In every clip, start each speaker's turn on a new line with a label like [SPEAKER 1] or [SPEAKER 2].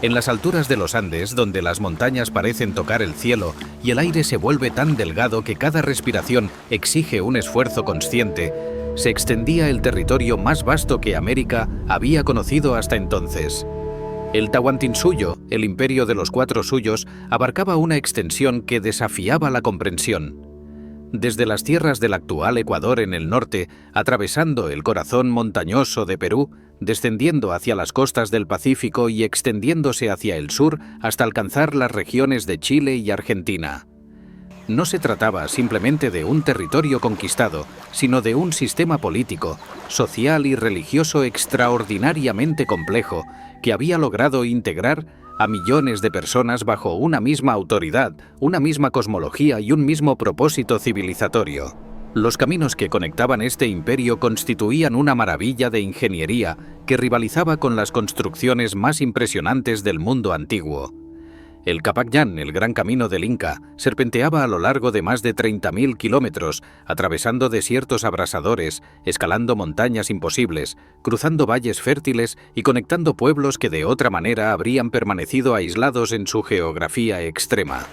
[SPEAKER 1] En las alturas de los Andes, donde las montañas parecen tocar el cielo y el aire se vuelve tan delgado que cada respiración exige un esfuerzo consciente, se extendía el territorio más vasto que América había conocido hasta entonces. El Tahuantinsuyo, el imperio de los cuatro suyos, abarcaba una extensión que desafiaba la comprensión. Desde las tierras del actual Ecuador en el norte, atravesando el corazón montañoso de Perú, descendiendo hacia las costas del Pacífico y extendiéndose hacia el sur hasta alcanzar las regiones de Chile y Argentina. No se trataba simplemente de un territorio conquistado, sino de un sistema político, social y religioso extraordinariamente complejo que había logrado integrar a millones de personas bajo una misma autoridad, una misma cosmología y un mismo propósito civilizatorio. Los caminos que conectaban este imperio constituían una maravilla de ingeniería que rivalizaba con las construcciones más impresionantes del mundo antiguo. El Capacñán, el gran camino del Inca, serpenteaba a lo largo de más de 30.000 kilómetros, atravesando desiertos abrasadores, escalando montañas imposibles, cruzando valles fértiles y conectando pueblos que de otra manera habrían permanecido aislados en su geografía extrema.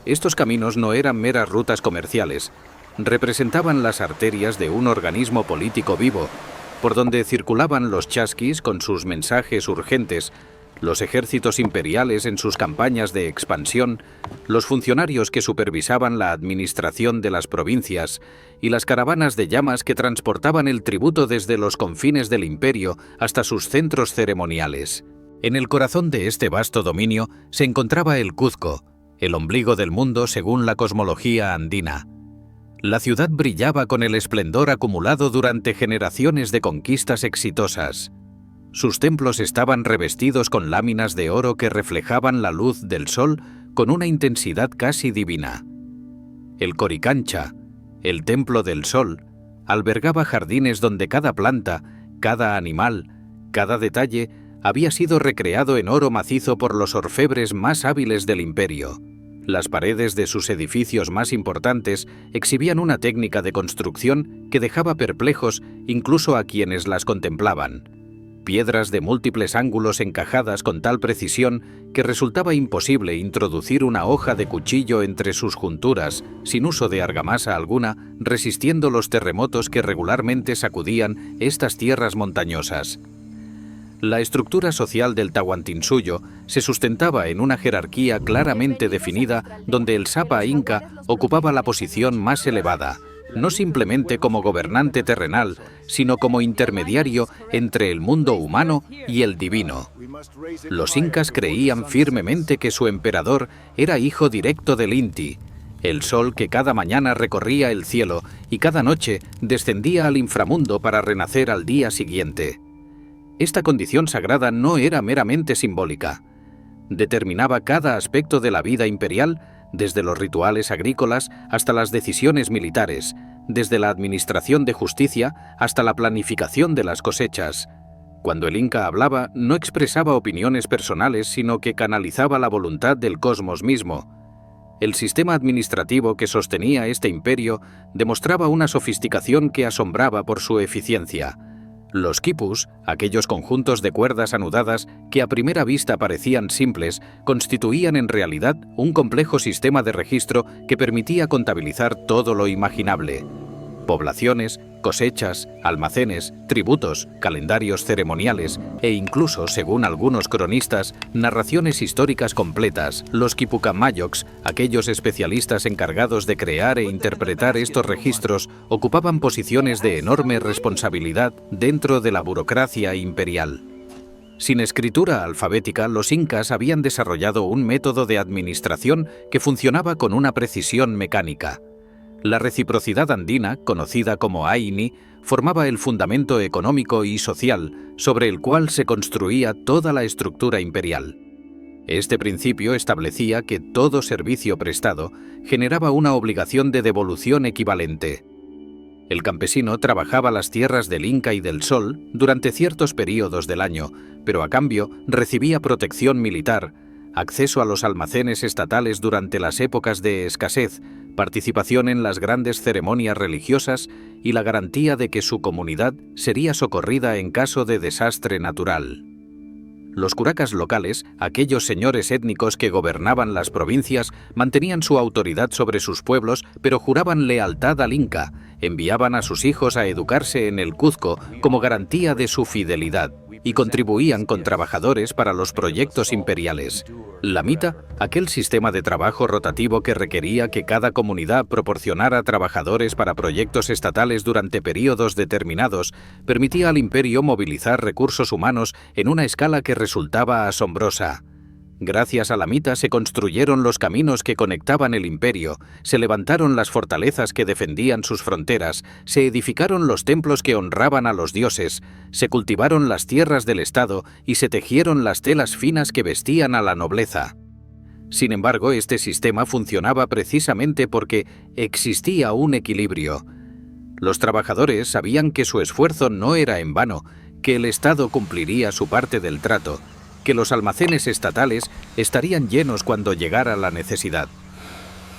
[SPEAKER 1] Estos caminos no eran meras rutas comerciales, representaban las arterias de un organismo político vivo, por donde circulaban los chasquis con sus mensajes urgentes, los ejércitos imperiales en sus campañas de expansión, los funcionarios que supervisaban la administración de las provincias y las caravanas de llamas que transportaban el tributo desde los confines del imperio hasta sus centros ceremoniales. En el corazón de este vasto dominio se encontraba el Cuzco, el ombligo del mundo según la cosmología andina. La ciudad brillaba con el esplendor acumulado durante generaciones de conquistas exitosas. Sus templos estaban revestidos con láminas de oro que reflejaban la luz del sol con una intensidad casi divina. El Coricancha, el templo del sol, albergaba jardines donde cada planta, cada animal, cada detalle había sido recreado en oro macizo por los orfebres más hábiles del imperio. Las paredes de sus edificios más importantes exhibían una técnica de construcción que dejaba perplejos incluso a quienes las contemplaban. Piedras de múltiples ángulos encajadas con tal precisión que resultaba imposible introducir una hoja de cuchillo entre sus junturas, sin uso de argamasa alguna, resistiendo los terremotos que regularmente sacudían estas tierras montañosas. La estructura social del Tahuantinsuyo se sustentaba en una jerarquía claramente definida donde el Sapa Inca ocupaba la posición más elevada, no simplemente como gobernante terrenal, sino como intermediario entre el mundo humano y el divino. Los incas creían firmemente que su emperador era hijo directo del Inti, el sol que cada mañana recorría el cielo y cada noche descendía al inframundo para renacer al día siguiente. Esta condición sagrada no era meramente simbólica. Determinaba cada aspecto de la vida imperial, desde los rituales agrícolas hasta las decisiones militares, desde la administración de justicia hasta la planificación de las cosechas. Cuando el Inca hablaba, no expresaba opiniones personales, sino que canalizaba la voluntad del cosmos mismo. El sistema administrativo que sostenía este imperio demostraba una sofisticación que asombraba por su eficiencia. Los quipus, aquellos conjuntos de cuerdas anudadas que a primera vista parecían simples, constituían en realidad un complejo sistema de registro que permitía contabilizar todo lo imaginable. Poblaciones, cosechas, almacenes, tributos, calendarios ceremoniales e incluso, según algunos cronistas, narraciones históricas completas. Los quipucamayocs, aquellos especialistas encargados de crear e interpretar estos registros, ocupaban posiciones de enorme responsabilidad dentro de la burocracia imperial. Sin escritura alfabética, los incas habían desarrollado un método de administración que funcionaba con una precisión mecánica. La reciprocidad andina, conocida como Aini, formaba el fundamento económico y social sobre el cual se construía toda la estructura imperial. Este principio establecía que todo servicio prestado generaba una obligación de devolución equivalente. El campesino trabajaba las tierras del Inca y del Sol durante ciertos períodos del año, pero a cambio recibía protección militar, acceso a los almacenes estatales durante las épocas de escasez, participación en las grandes ceremonias religiosas y la garantía de que su comunidad sería socorrida en caso de desastre natural. Los curacas locales, aquellos señores étnicos que gobernaban las provincias, mantenían su autoridad sobre sus pueblos, pero juraban lealtad al Inca, enviaban a sus hijos a educarse en el Cuzco como garantía de su fidelidad, y contribuían con trabajadores para los proyectos imperiales. La mita, aquel sistema de trabajo rotativo que requería que cada comunidad proporcionara trabajadores para proyectos estatales durante períodos determinados, permitía al imperio movilizar recursos humanos en una escala que resultaba asombrosa. Gracias a la mita se construyeron los caminos que conectaban el imperio, se levantaron las fortalezas que defendían sus fronteras, se edificaron los templos que honraban a los dioses, se cultivaron las tierras del Estado y se tejieron las telas finas que vestían a la nobleza. Sin embargo, este sistema funcionaba precisamente porque existía un equilibrio. Los trabajadores sabían que su esfuerzo no era en vano, que el Estado cumpliría su parte del trato, que los almacenes estatales estarían llenos cuando llegara la necesidad.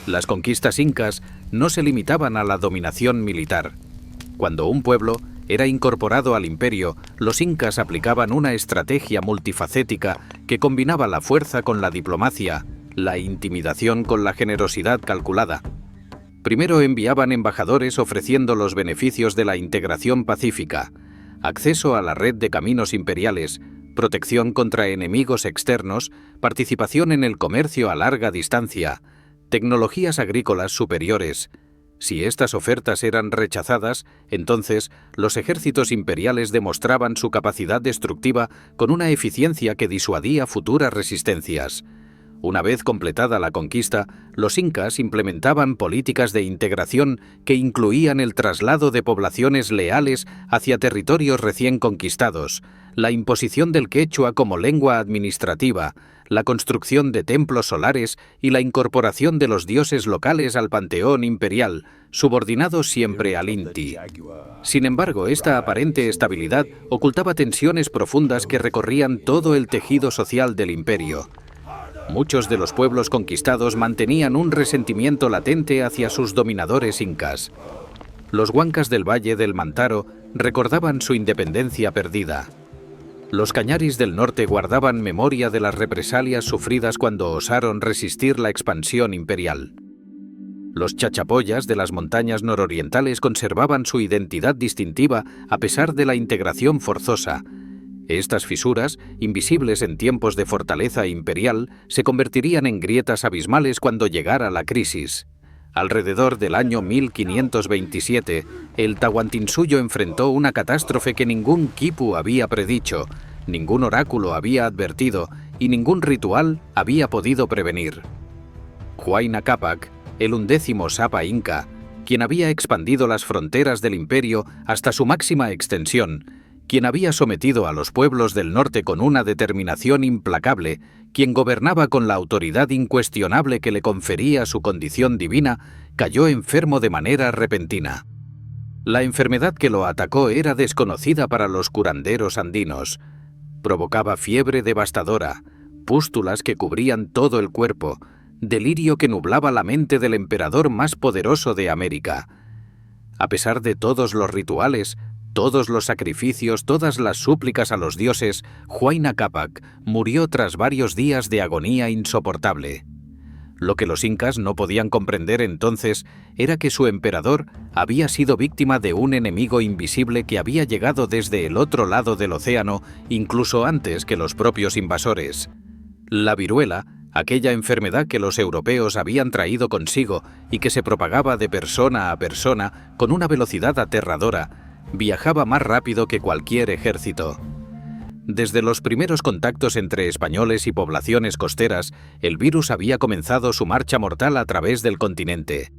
[SPEAKER 1] Las conquistas incas no se limitaban a la dominación militar. Cuando un pueblo era incorporado al imperio, los incas aplicaban una estrategia multifacética que combinaba la fuerza con la diplomacia, la intimidación con la generosidad calculada. Primero enviaban embajadores ofreciendo los beneficios de la integración pacífica, acceso a la red de caminos imperiales, protección contra enemigos externos, participación en el comercio a larga distancia, tecnologías agrícolas superiores. Si estas ofertas eran rechazadas, entonces los ejércitos imperiales demostraban su capacidad destructiva con una eficiencia que disuadía futuras resistencias. Una vez completada la conquista, los incas implementaban políticas de integración que incluían el traslado de poblaciones leales hacia territorios recién conquistados, la imposición del quechua como lengua administrativa, la construcción de templos solares y la incorporación de los dioses locales al panteón imperial, subordinados siempre al Inti. Sin embargo, esta aparente estabilidad ocultaba tensiones profundas que recorrían todo el tejido social del imperio. Muchos de los pueblos conquistados mantenían un resentimiento latente hacia sus dominadores incas. Los huancas del Valle del Mantaro recordaban su independencia perdida. Los cañaris del norte guardaban memoria de las represalias sufridas cuando osaron resistir la expansión imperial. Los chachapoyas de las montañas nororientales conservaban su identidad distintiva a pesar de la integración forzosa. Estas fisuras, invisibles en tiempos de fortaleza imperial, se convertirían en grietas abismales cuando llegara la crisis. Alrededor del año 1527, el Tahuantinsuyo enfrentó una catástrofe que ningún quipu había predicho, ningún oráculo había advertido y ningún ritual había podido prevenir. Huayna Cápac, el 11º Sapa inca, quien había expandido las fronteras del imperio hasta su máxima extensión, quien había sometido a los pueblos del norte con una determinación implacable, quien gobernaba con la autoridad incuestionable que le confería su condición divina, cayó enfermo de manera repentina. La enfermedad que lo atacó era desconocida para los curanderos andinos. Provocaba fiebre devastadora, pústulas que cubrían todo el cuerpo, delirio que nublaba la mente del emperador más poderoso de América. A pesar de todos los rituales, todos los sacrificios, todas las súplicas a los dioses, Huayna Cápac murió tras varios días de agonía insoportable. Lo que los incas no podían comprender entonces era que su emperador había sido víctima de un enemigo invisible que había llegado desde el otro lado del océano, incluso antes que los propios invasores. La viruela, aquella enfermedad que los europeos habían traído consigo y que se propagaba de persona a persona con una velocidad aterradora, viajaba más rápido que cualquier ejército. Desde los primeros contactos entre españoles y poblaciones costeras, el virus había comenzado su marcha mortal a través del continente.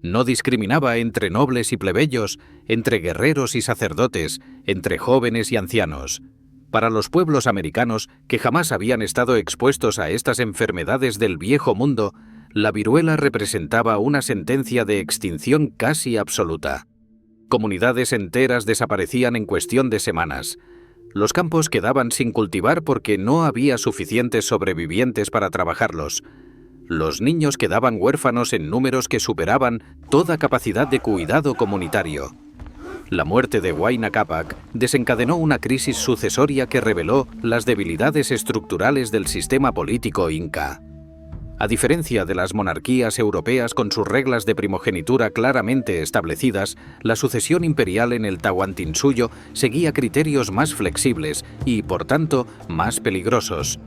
[SPEAKER 1] No discriminaba entre nobles y plebeyos, entre guerreros y sacerdotes, entre jóvenes y ancianos. Para los pueblos americanos, que jamás habían estado expuestos a estas enfermedades del viejo mundo, la viruela representaba una sentencia de extinción casi absoluta. Comunidades enteras desaparecían en cuestión de semanas. Los campos quedaban sin cultivar porque no había suficientes sobrevivientes para trabajarlos. Los niños quedaban huérfanos en números que superaban toda capacidad de cuidado comunitario. La muerte de Huayna Cápac desencadenó una crisis sucesoria que reveló las debilidades estructurales del sistema político inca. A diferencia de las monarquías europeas con sus reglas de primogenitura claramente establecidas, la sucesión imperial en el Tahuantinsuyo seguía criterios más flexibles y, por tanto, más peligrosos.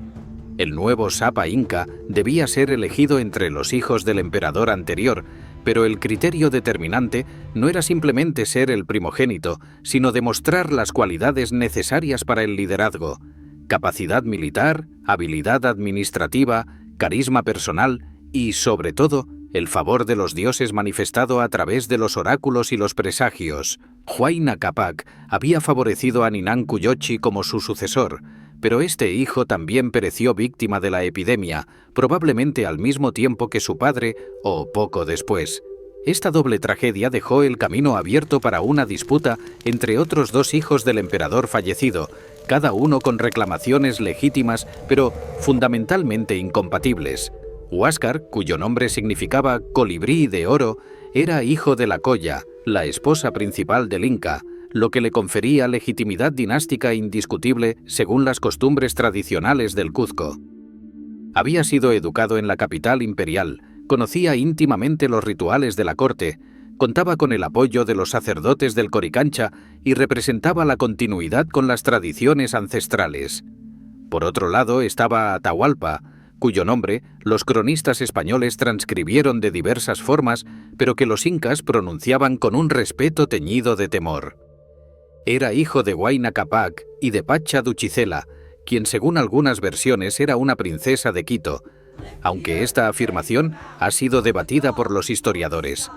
[SPEAKER 1] El nuevo Sapa Inca debía ser elegido entre los hijos del emperador anterior, pero el criterio determinante no era simplemente ser el primogénito, sino demostrar las cualidades necesarias para el liderazgo: capacidad militar, habilidad administrativa, carisma personal y, sobre todo, el favor de los dioses manifestado a través de los oráculos y los presagios. Huayna Cápac había favorecido a Ninan Cuyochi como su sucesor, pero este hijo también pereció víctima de la epidemia, probablemente al mismo tiempo que su padre o poco después. Esta doble tragedia dejó el camino abierto para una disputa entre otros dos hijos del emperador fallecido, cada uno con reclamaciones legítimas pero fundamentalmente incompatibles. Huáscar, cuyo nombre significaba colibrí de oro, era hijo de la Colla, la esposa principal del Inca, lo que le confería legitimidad dinástica indiscutible según las costumbres tradicionales del Cuzco. Había sido educado en la capital imperial, conocía íntimamente los rituales de la corte, contaba con el apoyo de los sacerdotes del Coricancha y representaba la continuidad con las tradiciones ancestrales. Por otro lado estaba Atahualpa, cuyo nombre los cronistas españoles transcribieron de diversas formas, pero que los incas pronunciaban con un respeto teñido de temor. Era hijo de Huayna Cápac y de Pacha Duchicela, quien según algunas versiones era una princesa de Quito, aunque esta afirmación ha sido debatida por los historiadores.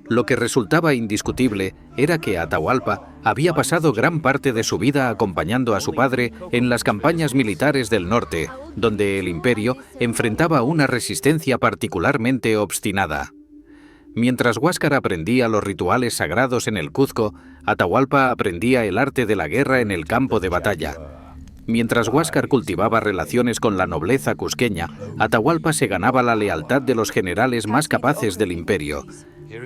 [SPEAKER 1] Lo que resultaba indiscutible era que Atahualpa había pasado gran parte de su vida acompañando a su padre en las campañas militares del norte, donde el imperio enfrentaba una resistencia particularmente obstinada. Mientras Huáscar aprendía los rituales sagrados en el Cuzco, Atahualpa aprendía el arte de la guerra en el campo de batalla. Mientras Huáscar cultivaba relaciones con la nobleza cusqueña, Atahualpa se ganaba la lealtad de los generales más capaces del imperio: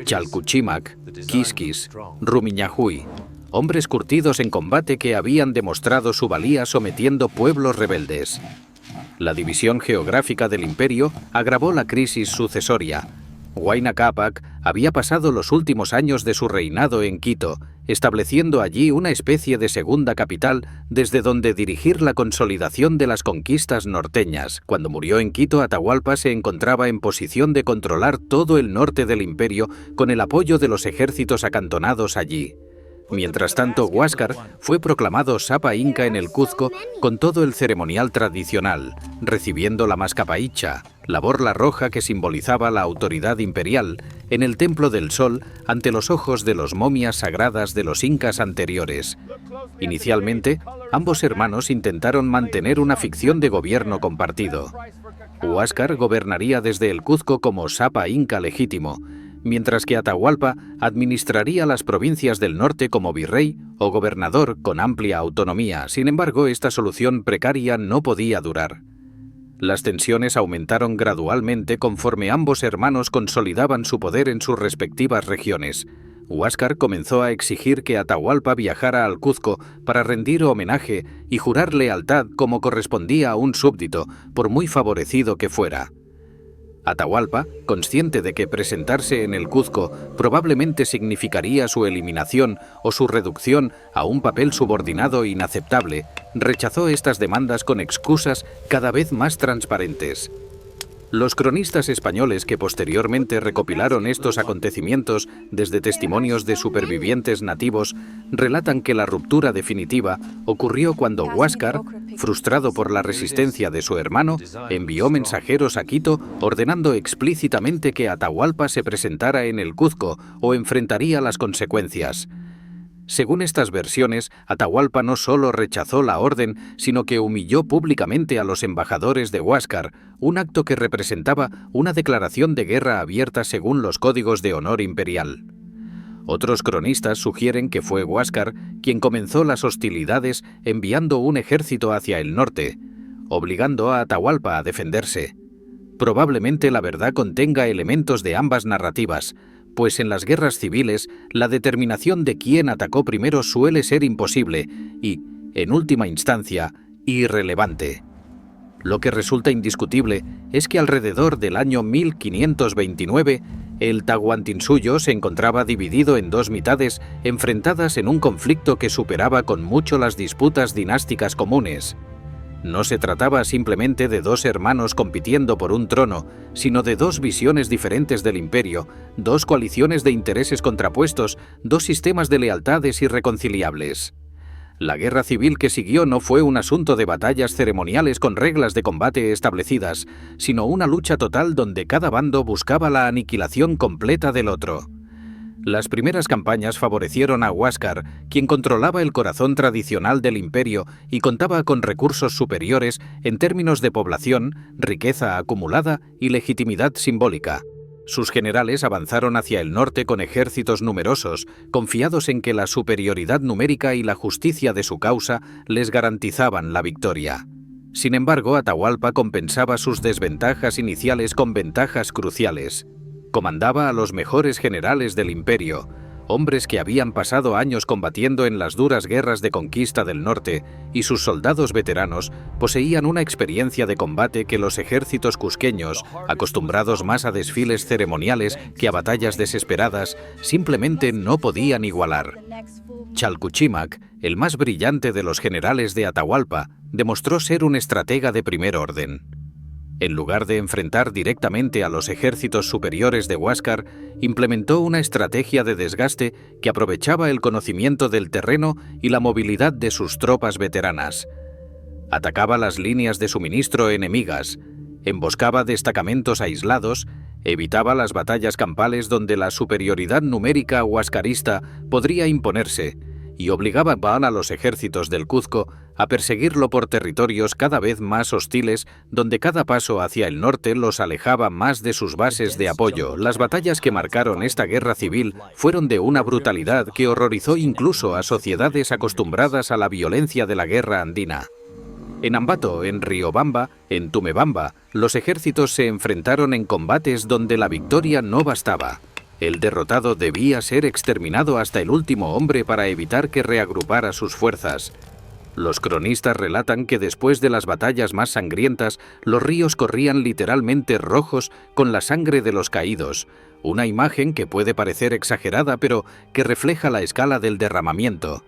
[SPEAKER 1] Chalcuchimac, Quisquis, Rumiñahui, hombres curtidos en combate que habían demostrado su valía sometiendo pueblos rebeldes. La división geográfica del imperio agravó la crisis sucesoria. Huayna Cápac había pasado los últimos años de su reinado en Quito, estableciendo allí una especie de segunda capital desde donde dirigir la consolidación de las conquistas norteñas. Cuando murió en Quito, Atahualpa se encontraba en posición de controlar todo el norte del imperio con el apoyo de los ejércitos acantonados allí. Mientras tanto, Huáscar fue proclamado Sapa Inca en el Cuzco con todo el ceremonial tradicional, recibiendo la mascapaicha, la borla roja que simbolizaba la autoridad imperial, en el Templo del Sol ante los ojos de los momias sagradas de los incas anteriores. Inicialmente, ambos hermanos intentaron mantener una ficción de gobierno compartido. Huáscar gobernaría desde el Cuzco como Sapa Inca legítimo, mientras que Atahualpa administraría las provincias del norte como virrey o gobernador con amplia autonomía. Sin embargo, esta solución precaria no podía durar. Las tensiones aumentaron gradualmente conforme ambos hermanos consolidaban su poder en sus respectivas regiones. Huáscar comenzó a exigir que Atahualpa viajara al Cuzco para rendir homenaje y jurar lealtad como correspondía a un súbdito, por muy favorecido que fuera. Atahualpa, consciente de que presentarse en el Cuzco probablemente significaría su eliminación o su reducción a un papel subordinado inaceptable, rechazó estas demandas con excusas cada vez más transparentes. Los cronistas españoles que posteriormente recopilaron estos acontecimientos desde testimonios de supervivientes nativos relatan que la ruptura definitiva ocurrió cuando Huáscar, frustrado por la resistencia de su hermano, envió mensajeros a Quito ordenando explícitamente que Atahualpa se presentara en el Cuzco o enfrentaría las consecuencias. Según estas versiones, Atahualpa no solo rechazó la orden, sino que humilló públicamente a los embajadores de Huáscar, un acto que representaba una declaración de guerra abierta según los códigos de honor imperial. Otros cronistas sugieren que fue Huáscar quien comenzó las hostilidades enviando un ejército hacia el norte, obligando a Atahualpa a defenderse. Probablemente la verdad contenga elementos de ambas narrativas. pues en las guerras civiles la determinación de quién atacó primero suele ser imposible y, en última instancia, irrelevante. Lo que resulta indiscutible es que alrededor del año 1529 el Tahuantinsuyo se encontraba dividido en dos mitades enfrentadas en un conflicto que superaba con mucho las disputas dinásticas comunes. No se trataba simplemente de dos hermanos compitiendo por un trono, sino de dos visiones diferentes del imperio, dos coaliciones de intereses contrapuestos, dos sistemas de lealtades irreconciliables. La guerra civil que siguió no fue un asunto de batallas ceremoniales con reglas de combate establecidas, sino una lucha total donde cada bando buscaba la aniquilación completa del otro. Las primeras campañas favorecieron a Huáscar, quien controlaba el corazón tradicional del imperio y contaba con recursos superiores en términos de población, riqueza acumulada y legitimidad simbólica. Sus generales avanzaron hacia el norte con ejércitos numerosos, confiados en que la superioridad numérica y la justicia de su causa les garantizaban la victoria. Sin embargo, Atahualpa compensaba sus desventajas iniciales con ventajas cruciales. Comandaba a los mejores generales del imperio, hombres que habían pasado años combatiendo en las duras guerras de conquista del norte, y sus soldados veteranos poseían una experiencia de combate que los ejércitos cusqueños, acostumbrados más a desfiles ceremoniales que a batallas desesperadas, simplemente no podían igualar. Chalcuchimac, el más brillante de los generales de Atahualpa, demostró ser un estratega de primer orden. En lugar de enfrentar directamente a los ejércitos superiores de Huáscar, implementó una estrategia de desgaste que aprovechaba el conocimiento del terreno y la movilidad de sus tropas veteranas. Atacaba las líneas de suministro enemigas, emboscaba destacamentos aislados, evitaba las batallas campales donde la superioridad numérica huascarista podría imponerse, y obligaba a los ejércitos del Cuzco a perseguirlo por territorios cada vez más hostiles, donde cada paso hacia el norte los alejaba más de sus bases de apoyo. Las batallas que marcaron esta guerra civil fueron de una brutalidad que horrorizó incluso a sociedades acostumbradas a la violencia de la guerra andina. En Ambato, en Riobamba, en Tumebamba, los ejércitos se enfrentaron en combates donde la victoria no bastaba. El derrotado debía ser exterminado hasta el último hombre para evitar que reagrupara sus fuerzas. Los cronistas relatan que después de las batallas más sangrientas, los ríos corrían literalmente rojos con la sangre de los caídos, una imagen que puede parecer exagerada pero que refleja la escala del derramamiento.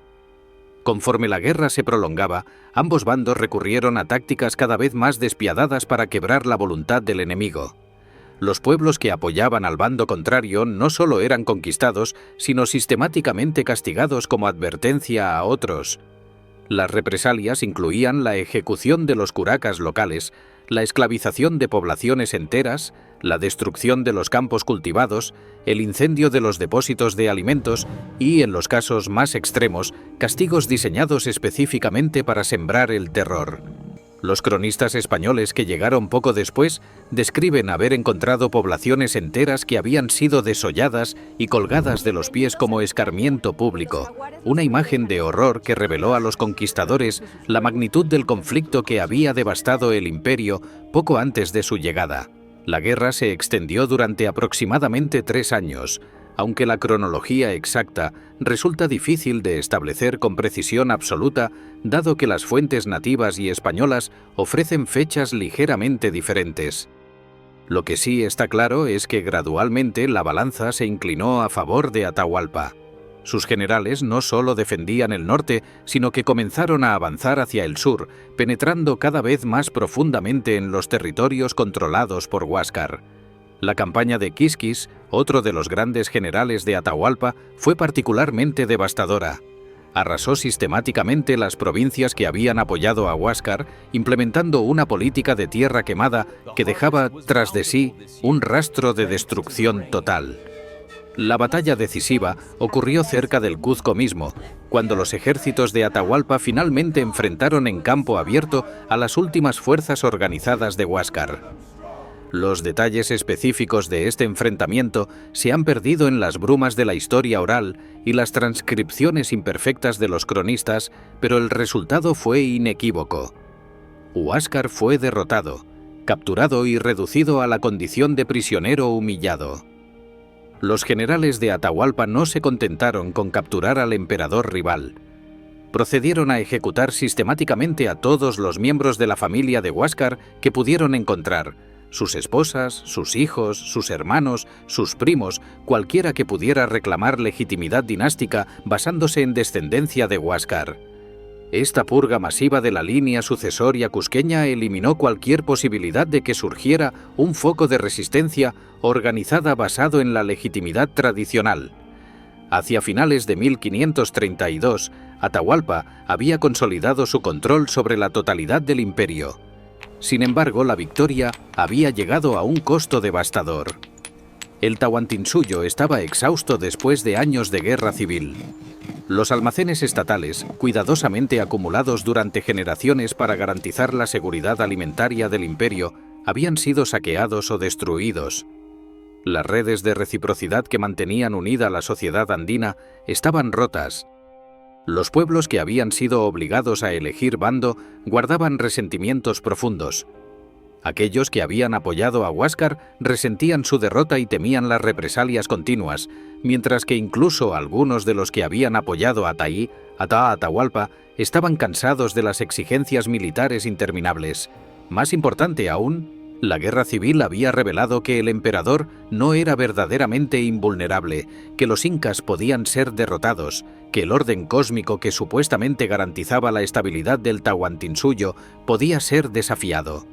[SPEAKER 1] Conforme la guerra se prolongaba, ambos bandos recurrieron a tácticas cada vez más despiadadas para quebrar la voluntad del enemigo. Los pueblos que apoyaban al bando contrario no solo eran conquistados, sino sistemáticamente castigados como advertencia a otros. Las represalias incluían la ejecución de los curacas locales, la esclavización de poblaciones enteras, la destrucción de los campos cultivados, el incendio de los depósitos de alimentos y, en los casos más extremos, castigos diseñados específicamente para sembrar el terror. Los cronistas españoles que llegaron poco después describen haber encontrado poblaciones enteras que habían sido desolladas y colgadas de los pies como escarmiento público, una imagen de horror que reveló a los conquistadores la magnitud del conflicto que había devastado el imperio poco antes de su llegada. La guerra se extendió durante aproximadamente 3 años, aunque la cronología exacta resulta difícil de establecer con precisión absoluta, dado que las fuentes nativas y españolas ofrecen fechas ligeramente diferentes. Lo que sí está claro es que gradualmente la balanza se inclinó a favor de Atahualpa. Sus generales no solo defendían el norte, sino que comenzaron a avanzar hacia el sur, penetrando cada vez más profundamente en los territorios controlados por Huáscar. La campaña de Quisquis, otro de los grandes generales de Atahualpa, fue particularmente devastadora. Arrasó sistemáticamente las provincias que habían apoyado a Huáscar, implementando una política de tierra quemada que dejaba tras de sí un rastro de destrucción total. La batalla decisiva ocurrió cerca del Cuzco mismo, cuando los ejércitos de Atahualpa finalmente enfrentaron en campo abierto a las últimas fuerzas organizadas de Huáscar. Los detalles específicos de este enfrentamiento se han perdido en las brumas de la historia oral y las transcripciones imperfectas de los cronistas, pero el resultado fue inequívoco. Huáscar fue derrotado, capturado y reducido a la condición de prisionero humillado. Los generales de Atahualpa no se contentaron con capturar al emperador rival. Procedieron a ejecutar sistemáticamente a todos los miembros de la familia de Huáscar que pudieron encontrar, sus esposas, sus hijos, sus hermanos, sus primos, cualquiera que pudiera reclamar legitimidad dinástica basándose en descendencia de Huáscar. Esta purga masiva de la línea sucesoria cusqueña eliminó cualquier posibilidad de que surgiera un foco de resistencia organizada basado en la legitimidad tradicional. Hacia finales de 1532, Atahualpa había consolidado su control sobre la totalidad del imperio. Sin embargo, la victoria había llegado a un costo devastador. El Tahuantinsuyo estaba exhausto después de años de guerra civil. Los almacenes estatales, cuidadosamente acumulados durante generaciones para garantizar la seguridad alimentaria del imperio, habían sido saqueados o destruidos. Las redes de reciprocidad que mantenían unida la sociedad andina estaban rotas. Los pueblos que habían sido obligados a elegir bando guardaban resentimientos profundos. Aquellos que habían apoyado a Huáscar resentían su derrota y temían las represalias continuas, mientras que incluso algunos de los que habían apoyado a Atahualpa, estaban cansados de las exigencias militares interminables. Más importante aún, la guerra civil había revelado que el emperador no era verdaderamente invulnerable, que los incas podían ser derrotados, que el orden cósmico que supuestamente garantizaba la estabilidad del Tahuantinsuyo podía ser desafiado.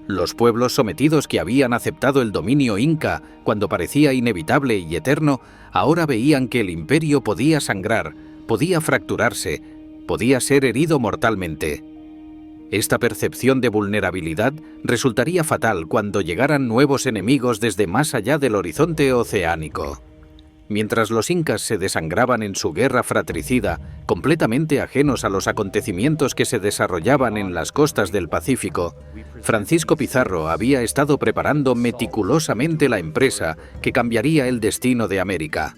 [SPEAKER 1] Los pueblos sometidos que habían aceptado el dominio inca cuando parecía inevitable y eterno, ahora veían que el imperio podía sangrar, podía fracturarse, podía ser herido mortalmente. Esta percepción de vulnerabilidad resultaría fatal cuando llegaran nuevos enemigos desde más allá del horizonte oceánico. Mientras los incas se desangraban en su guerra fratricida, completamente ajenos a los acontecimientos que se desarrollaban en las costas del Pacífico, Francisco Pizarro había estado preparando meticulosamente la empresa que cambiaría el destino de América.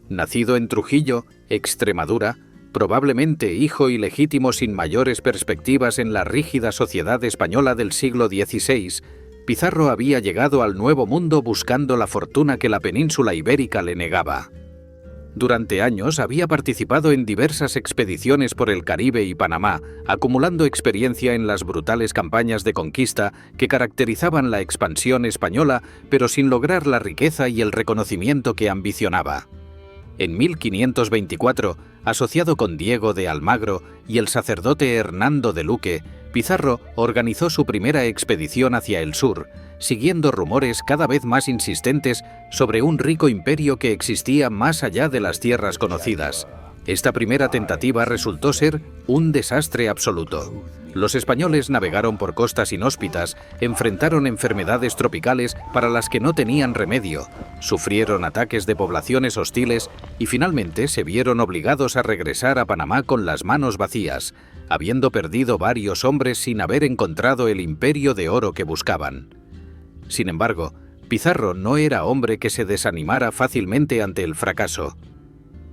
[SPEAKER 1] Nacido en Trujillo, Extremadura, probablemente hijo ilegítimo sin mayores perspectivas en la rígida sociedad española del siglo XVI, Pizarro había llegado al Nuevo Mundo buscando la fortuna que la península ibérica le negaba. Durante años había participado en diversas expediciones por el Caribe y Panamá, acumulando experiencia en las brutales campañas de conquista que caracterizaban la expansión española, pero sin lograr la riqueza y el reconocimiento que ambicionaba. En 1524, asociado con Diego de Almagro y el sacerdote Hernando de Luque, Pizarro organizó su primera expedición hacia el sur, siguiendo rumores cada vez más insistentes sobre un rico imperio que existía más allá de las tierras conocidas. Esta primera tentativa resultó ser un desastre absoluto. Los españoles navegaron por costas inhóspitas, enfrentaron enfermedades tropicales para las que no tenían remedio, sufrieron ataques de poblaciones hostiles y finalmente se vieron obligados a regresar a Panamá con las manos vacías, habiendo perdido varios hombres sin haber encontrado el imperio de oro que buscaban. Sin embargo, Pizarro no era hombre que se desanimara fácilmente ante el fracaso.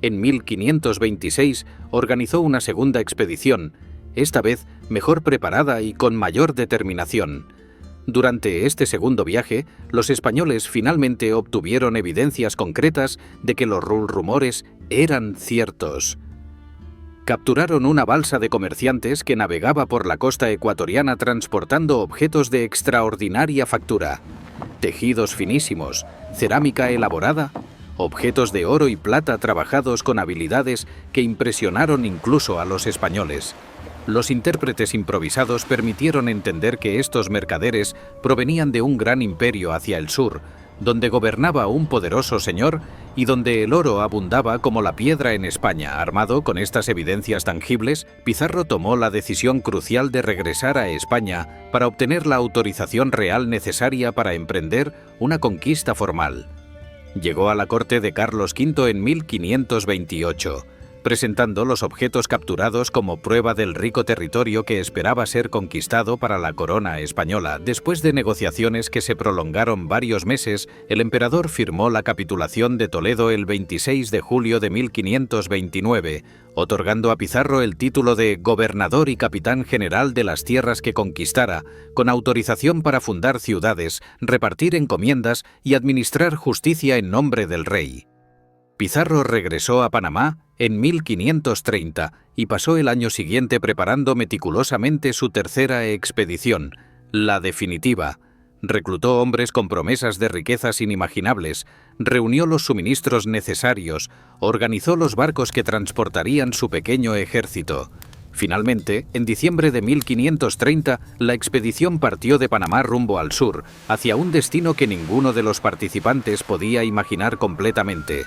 [SPEAKER 1] En 1526 organizó una segunda expedición, esta vez mejor preparada y con mayor determinación. Durante este segundo viaje, los españoles finalmente obtuvieron evidencias concretas de que los rumores eran ciertos. Capturaron una balsa de comerciantes que navegaba por la costa ecuatoriana transportando objetos de extraordinaria factura, tejidos finísimos, cerámica elaborada, objetos de oro y plata trabajados con habilidades que impresionaron incluso a los españoles. Los intérpretes improvisados permitieron entender que estos mercaderes provenían de un gran imperio hacia el sur, donde gobernaba un poderoso señor y donde el oro abundaba como la piedra en España. Armado con estas evidencias tangibles, Pizarro tomó la decisión crucial de regresar a España para obtener la autorización real necesaria para emprender una conquista formal. Llegó a la corte de Carlos V en 1528. presentando los objetos capturados como prueba del rico territorio que esperaba ser conquistado para la corona española. Después de negociaciones que se prolongaron varios meses, el emperador firmó la capitulación de Toledo el 26 de julio de 1529, otorgando a Pizarro el título de gobernador y capitán general de las tierras que conquistara, con autorización para fundar ciudades, repartir encomiendas y administrar justicia en nombre del rey. Pizarro regresó a Panamá en 1530 y pasó el año siguiente preparando meticulosamente su tercera expedición, la definitiva. Reclutó hombres con promesas de riquezas inimaginables, reunió los suministros necesarios, organizó los barcos que transportarían su pequeño ejército. Finalmente, en diciembre de 1530, la expedición partió de Panamá rumbo al sur, hacia un destino que ninguno de los participantes podía imaginar completamente.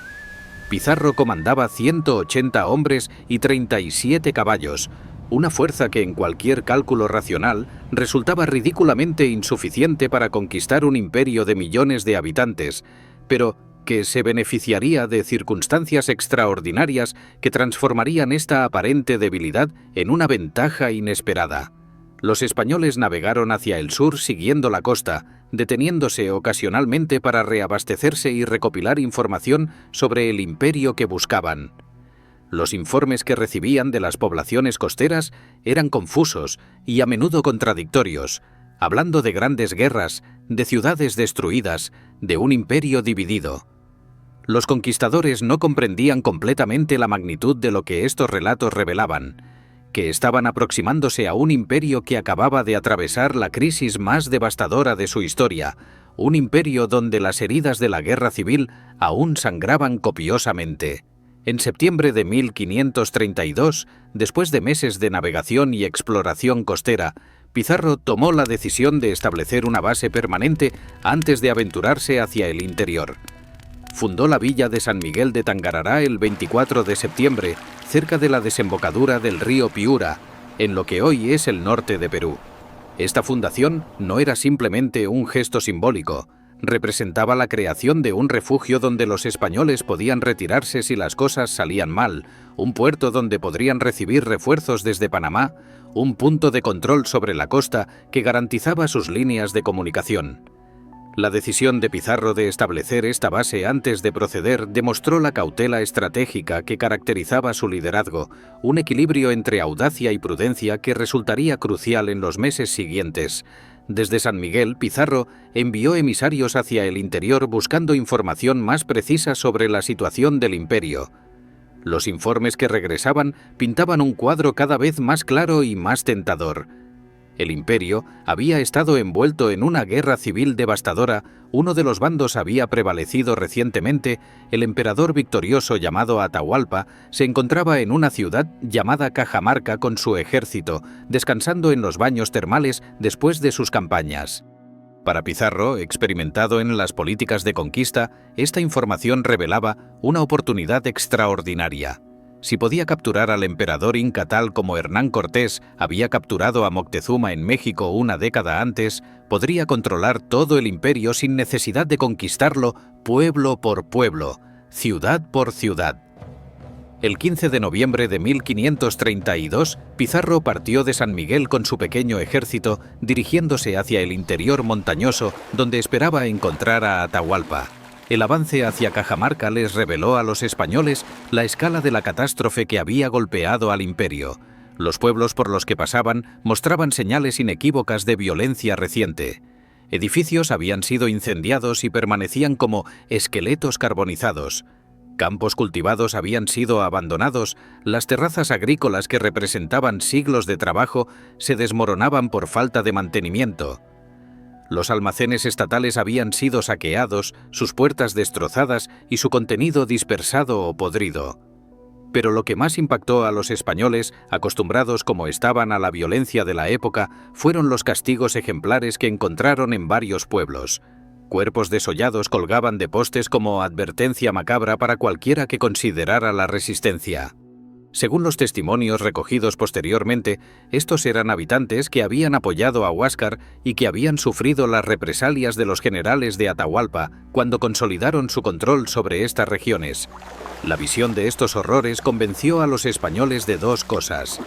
[SPEAKER 1] Pizarro comandaba 180 hombres y 37 caballos, una fuerza que en cualquier cálculo racional resultaba ridículamente insuficiente para conquistar un imperio de millones de habitantes, pero que se beneficiaría de circunstancias extraordinarias que transformarían esta aparente debilidad en una ventaja inesperada. Los españoles navegaron hacia el sur siguiendo la costa, deteniéndose ocasionalmente para reabastecerse y recopilar información sobre el imperio que buscaban. Los informes que recibían de las poblaciones costeras eran confusos y a menudo contradictorios, hablando de grandes guerras, de ciudades destruidas, de un imperio dividido. Los conquistadores no comprendían completamente la magnitud de lo que estos relatos revelaban, que estaban aproximándose a un imperio que acababa de atravesar la crisis más devastadora de su historia, un imperio donde las heridas de la guerra civil aún sangraban copiosamente. En septiembre de 1532, después de meses de navegación y exploración costera, Pizarro tomó la decisión de establecer una base permanente antes de aventurarse hacia el interior. Fundó la villa de San Miguel de Tangarará el 24 de septiembre, cerca de la desembocadura del río Piura, en lo que hoy es el norte de Perú. Esta fundación no era simplemente un gesto simbólico, representaba la creación de un refugio donde los españoles podían retirarse si las cosas salían mal, un puerto donde podrían recibir refuerzos desde Panamá, un punto de control sobre la costa que garantizaba sus líneas de comunicación. La decisión de Pizarro de establecer esta base antes de proceder demostró la cautela estratégica que caracterizaba su liderazgo, un equilibrio entre audacia y prudencia que resultaría crucial en los meses siguientes. Desde San Miguel, Pizarro envió emisarios hacia el interior buscando información más precisa sobre la situación del imperio. Los informes que regresaban pintaban un cuadro cada vez más claro y más tentador. El imperio había estado envuelto en una guerra civil devastadora, uno de los bandos había prevalecido recientemente, el emperador victorioso llamado Atahualpa se encontraba en una ciudad llamada Cajamarca con su ejército, descansando en los baños termales después de sus campañas. Para Pizarro, experimentado en las políticas de conquista, esta información revelaba una oportunidad extraordinaria. Si podía capturar al emperador inca tal como Hernán Cortés había capturado a Moctezuma en México una década antes, podría controlar todo el imperio sin necesidad de conquistarlo pueblo por pueblo, ciudad por ciudad. El 15 de noviembre de 1532, Pizarro partió de San Miguel con su pequeño ejército, dirigiéndose hacia el interior montañoso, donde esperaba encontrar a Atahualpa. El avance hacia Cajamarca les reveló a los españoles la escala de la catástrofe que había golpeado al imperio. Los pueblos por los que pasaban mostraban señales inequívocas de violencia reciente. Edificios habían sido incendiados y permanecían como esqueletos carbonizados. Campos cultivados habían sido abandonados, las terrazas agrícolas que representaban siglos de trabajo se desmoronaban por falta de mantenimiento. Los almacenes estatales habían sido saqueados, sus puertas destrozadas y su contenido dispersado o podrido. Pero lo que más impactó a los españoles, acostumbrados como estaban a la violencia de la época, fueron los castigos ejemplares que encontraron en varios pueblos. Cuerpos desollados colgaban de postes como advertencia macabra para cualquiera que considerara la resistencia. Según los testimonios recogidos posteriormente, estos eran habitantes que habían apoyado a Huáscar y que habían sufrido las represalias de los generales de Atahualpa cuando consolidaron su control sobre estas regiones. La visión de estos horrores convenció a los españoles de dos cosas.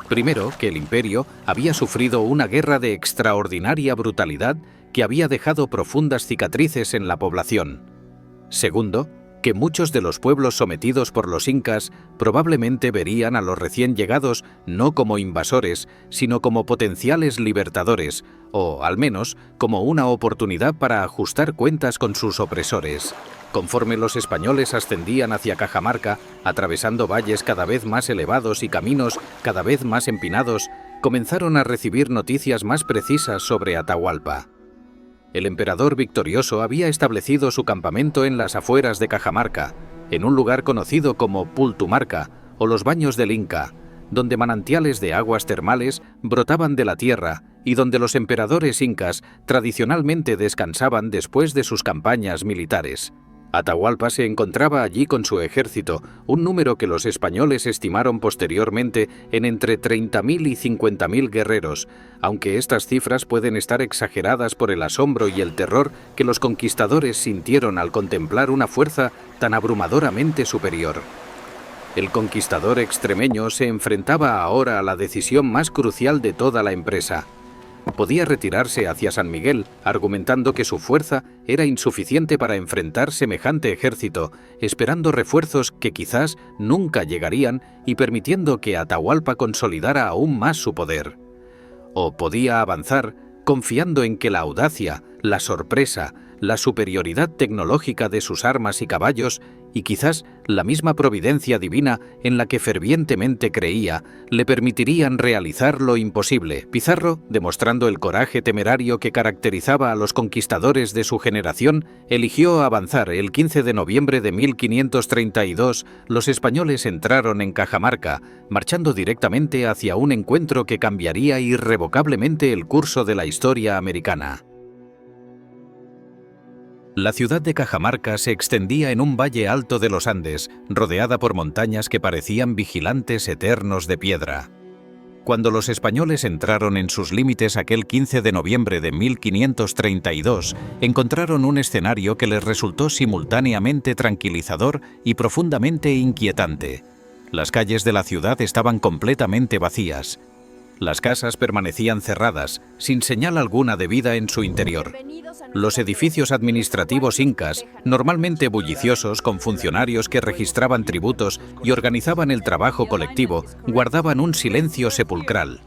[SPEAKER 1] Primero, que el imperio había sufrido una guerra de extraordinaria brutalidad que había dejado profundas cicatrices en la población. Segundo, que muchos de los pueblos sometidos por los incas probablemente verían a los recién llegados no como invasores, sino como potenciales libertadores, o, al menos, como una oportunidad para ajustar cuentas con sus opresores. Conforme los españoles ascendían hacia Cajamarca, atravesando valles cada vez más elevados y caminos cada vez más empinados, comenzaron a recibir noticias más precisas sobre Atahualpa. El emperador victorioso había establecido su campamento en las afueras de Cajamarca, en un lugar conocido como Pultumarca o los Baños del Inca, donde manantiales de aguas termales brotaban de la tierra y donde los emperadores incas tradicionalmente descansaban después de sus campañas militares. Atahualpa se encontraba allí con su ejército, un número que los españoles estimaron posteriormente en entre 30.000 y 50.000 guerreros, aunque estas cifras pueden estar exageradas por el asombro y el terror que los conquistadores sintieron al contemplar una fuerza tan abrumadoramente superior. El conquistador extremeño se enfrentaba ahora a la decisión más crucial de toda la empresa. Podía retirarse hacia San Miguel, argumentando que su fuerza era insuficiente para enfrentar semejante ejército, esperando refuerzos que quizás nunca llegarían y permitiendo que Atahualpa consolidara aún más su poder. O podía avanzar, confiando en que la audacia, la sorpresa, la superioridad tecnológica de sus armas y caballos, y quizás la misma providencia divina en la que fervientemente creía, le permitirían realizar lo imposible. Pizarro, demostrando el coraje temerario que caracterizaba a los conquistadores de su generación, eligió avanzar. El 15 de noviembre de 1532, los españoles entraron en Cajamarca, marchando directamente hacia un encuentro que cambiaría irrevocablemente el curso de la historia americana. La ciudad de Cajamarca se extendía en un valle alto de los Andes, rodeada por montañas que parecían vigilantes eternos de piedra. Cuando los españoles entraron en sus límites aquel 15 de noviembre de 1532, encontraron un escenario que les resultó simultáneamente tranquilizador y profundamente inquietante. Las calles de la ciudad estaban completamente vacías. Las casas permanecían cerradas, sin señal alguna de vida en su interior. Los edificios administrativos incas, normalmente bulliciosos con funcionarios que registraban tributos y organizaban el trabajo colectivo, guardaban un silencio sepulcral.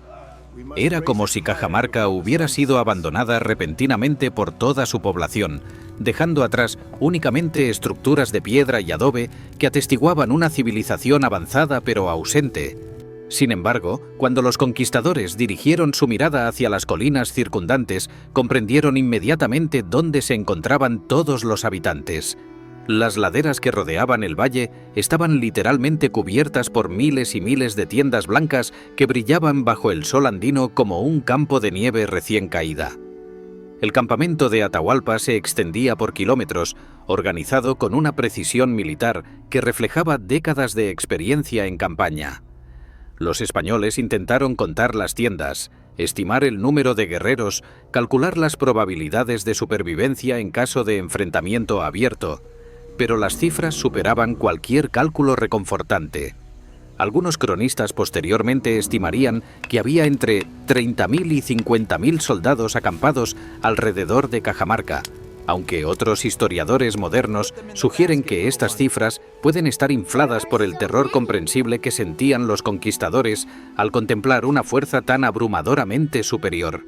[SPEAKER 1] Era como si Cajamarca hubiera sido abandonada repentinamente por toda su población, dejando atrás únicamente estructuras de piedra y adobe que atestiguaban una civilización avanzada pero ausente. Sin embargo, cuando los conquistadores dirigieron su mirada hacia las colinas circundantes, comprendieron inmediatamente dónde se encontraban todos los habitantes. Las laderas que rodeaban el valle estaban literalmente cubiertas por miles y miles de tiendas blancas que brillaban bajo el sol andino como un campo de nieve recién caída. El campamento de Atahualpa se extendía por kilómetros, organizado con una precisión militar que reflejaba décadas de experiencia en campaña. Los españoles intentaron contar las tiendas, estimar el número de guerreros, calcular las probabilidades de supervivencia en caso de enfrentamiento abierto, pero las cifras superaban cualquier cálculo reconfortante. Algunos cronistas posteriormente estimarían que había entre 30.000 y 50.000 soldados acampados alrededor de Cajamarca, aunque otros historiadores modernos sugieren que estas cifras pueden estar infladas por el terror comprensible que sentían los conquistadores al contemplar una fuerza tan abrumadoramente superior.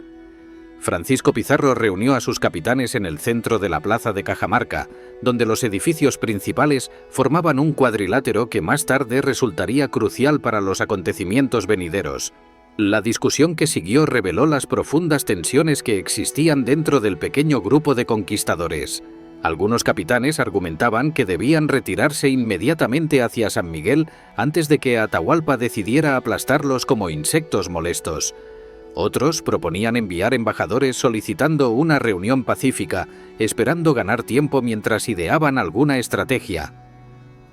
[SPEAKER 1] Francisco Pizarro reunió a sus capitanes en el centro de la plaza de Cajamarca, donde los edificios principales formaban un cuadrilátero que más tarde resultaría crucial para los acontecimientos venideros. La discusión que siguió reveló las profundas tensiones que existían dentro del pequeño grupo de conquistadores. Algunos capitanes argumentaban que debían retirarse inmediatamente hacia San Miguel antes de que Atahualpa decidiera aplastarlos como insectos molestos. Otros proponían enviar embajadores solicitando una reunión pacífica, esperando ganar tiempo mientras ideaban alguna estrategia.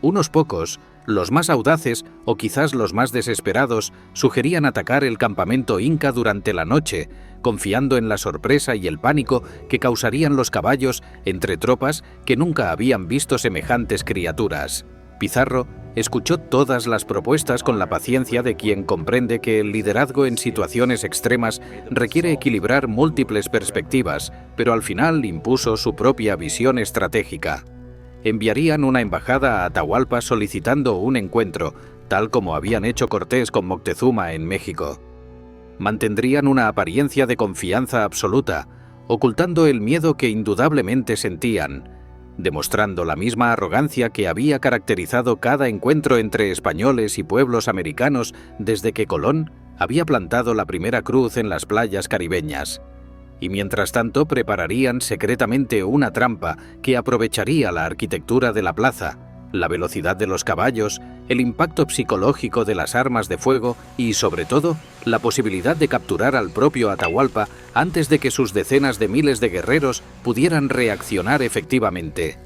[SPEAKER 1] Unos pocos, Los más audaces, o quizás los más desesperados, sugerían atacar el campamento inca durante la noche, confiando en la sorpresa y el pánico que causarían los caballos entre tropas que nunca habían visto semejantes criaturas. Pizarro escuchó todas las propuestas con la paciencia de quien comprende que el liderazgo en situaciones extremas requiere equilibrar múltiples perspectivas, pero al final impuso su propia visión estratégica. Enviarían una embajada a Atahualpa solicitando un encuentro, tal como habían hecho Cortés con Moctezuma en México. Mantendrían una apariencia de confianza absoluta, ocultando el miedo que indudablemente sentían, demostrando la misma arrogancia que había caracterizado cada encuentro entre españoles y pueblos americanos desde que Colón había plantado la primera cruz en las playas caribeñas. Y mientras tanto prepararían secretamente una trampa que aprovecharía la arquitectura de la plaza, la velocidad de los caballos, el impacto psicológico de las armas de fuego y, sobre todo, la posibilidad de capturar al propio Atahualpa antes de que sus decenas de miles de guerreros pudieran reaccionar efectivamente.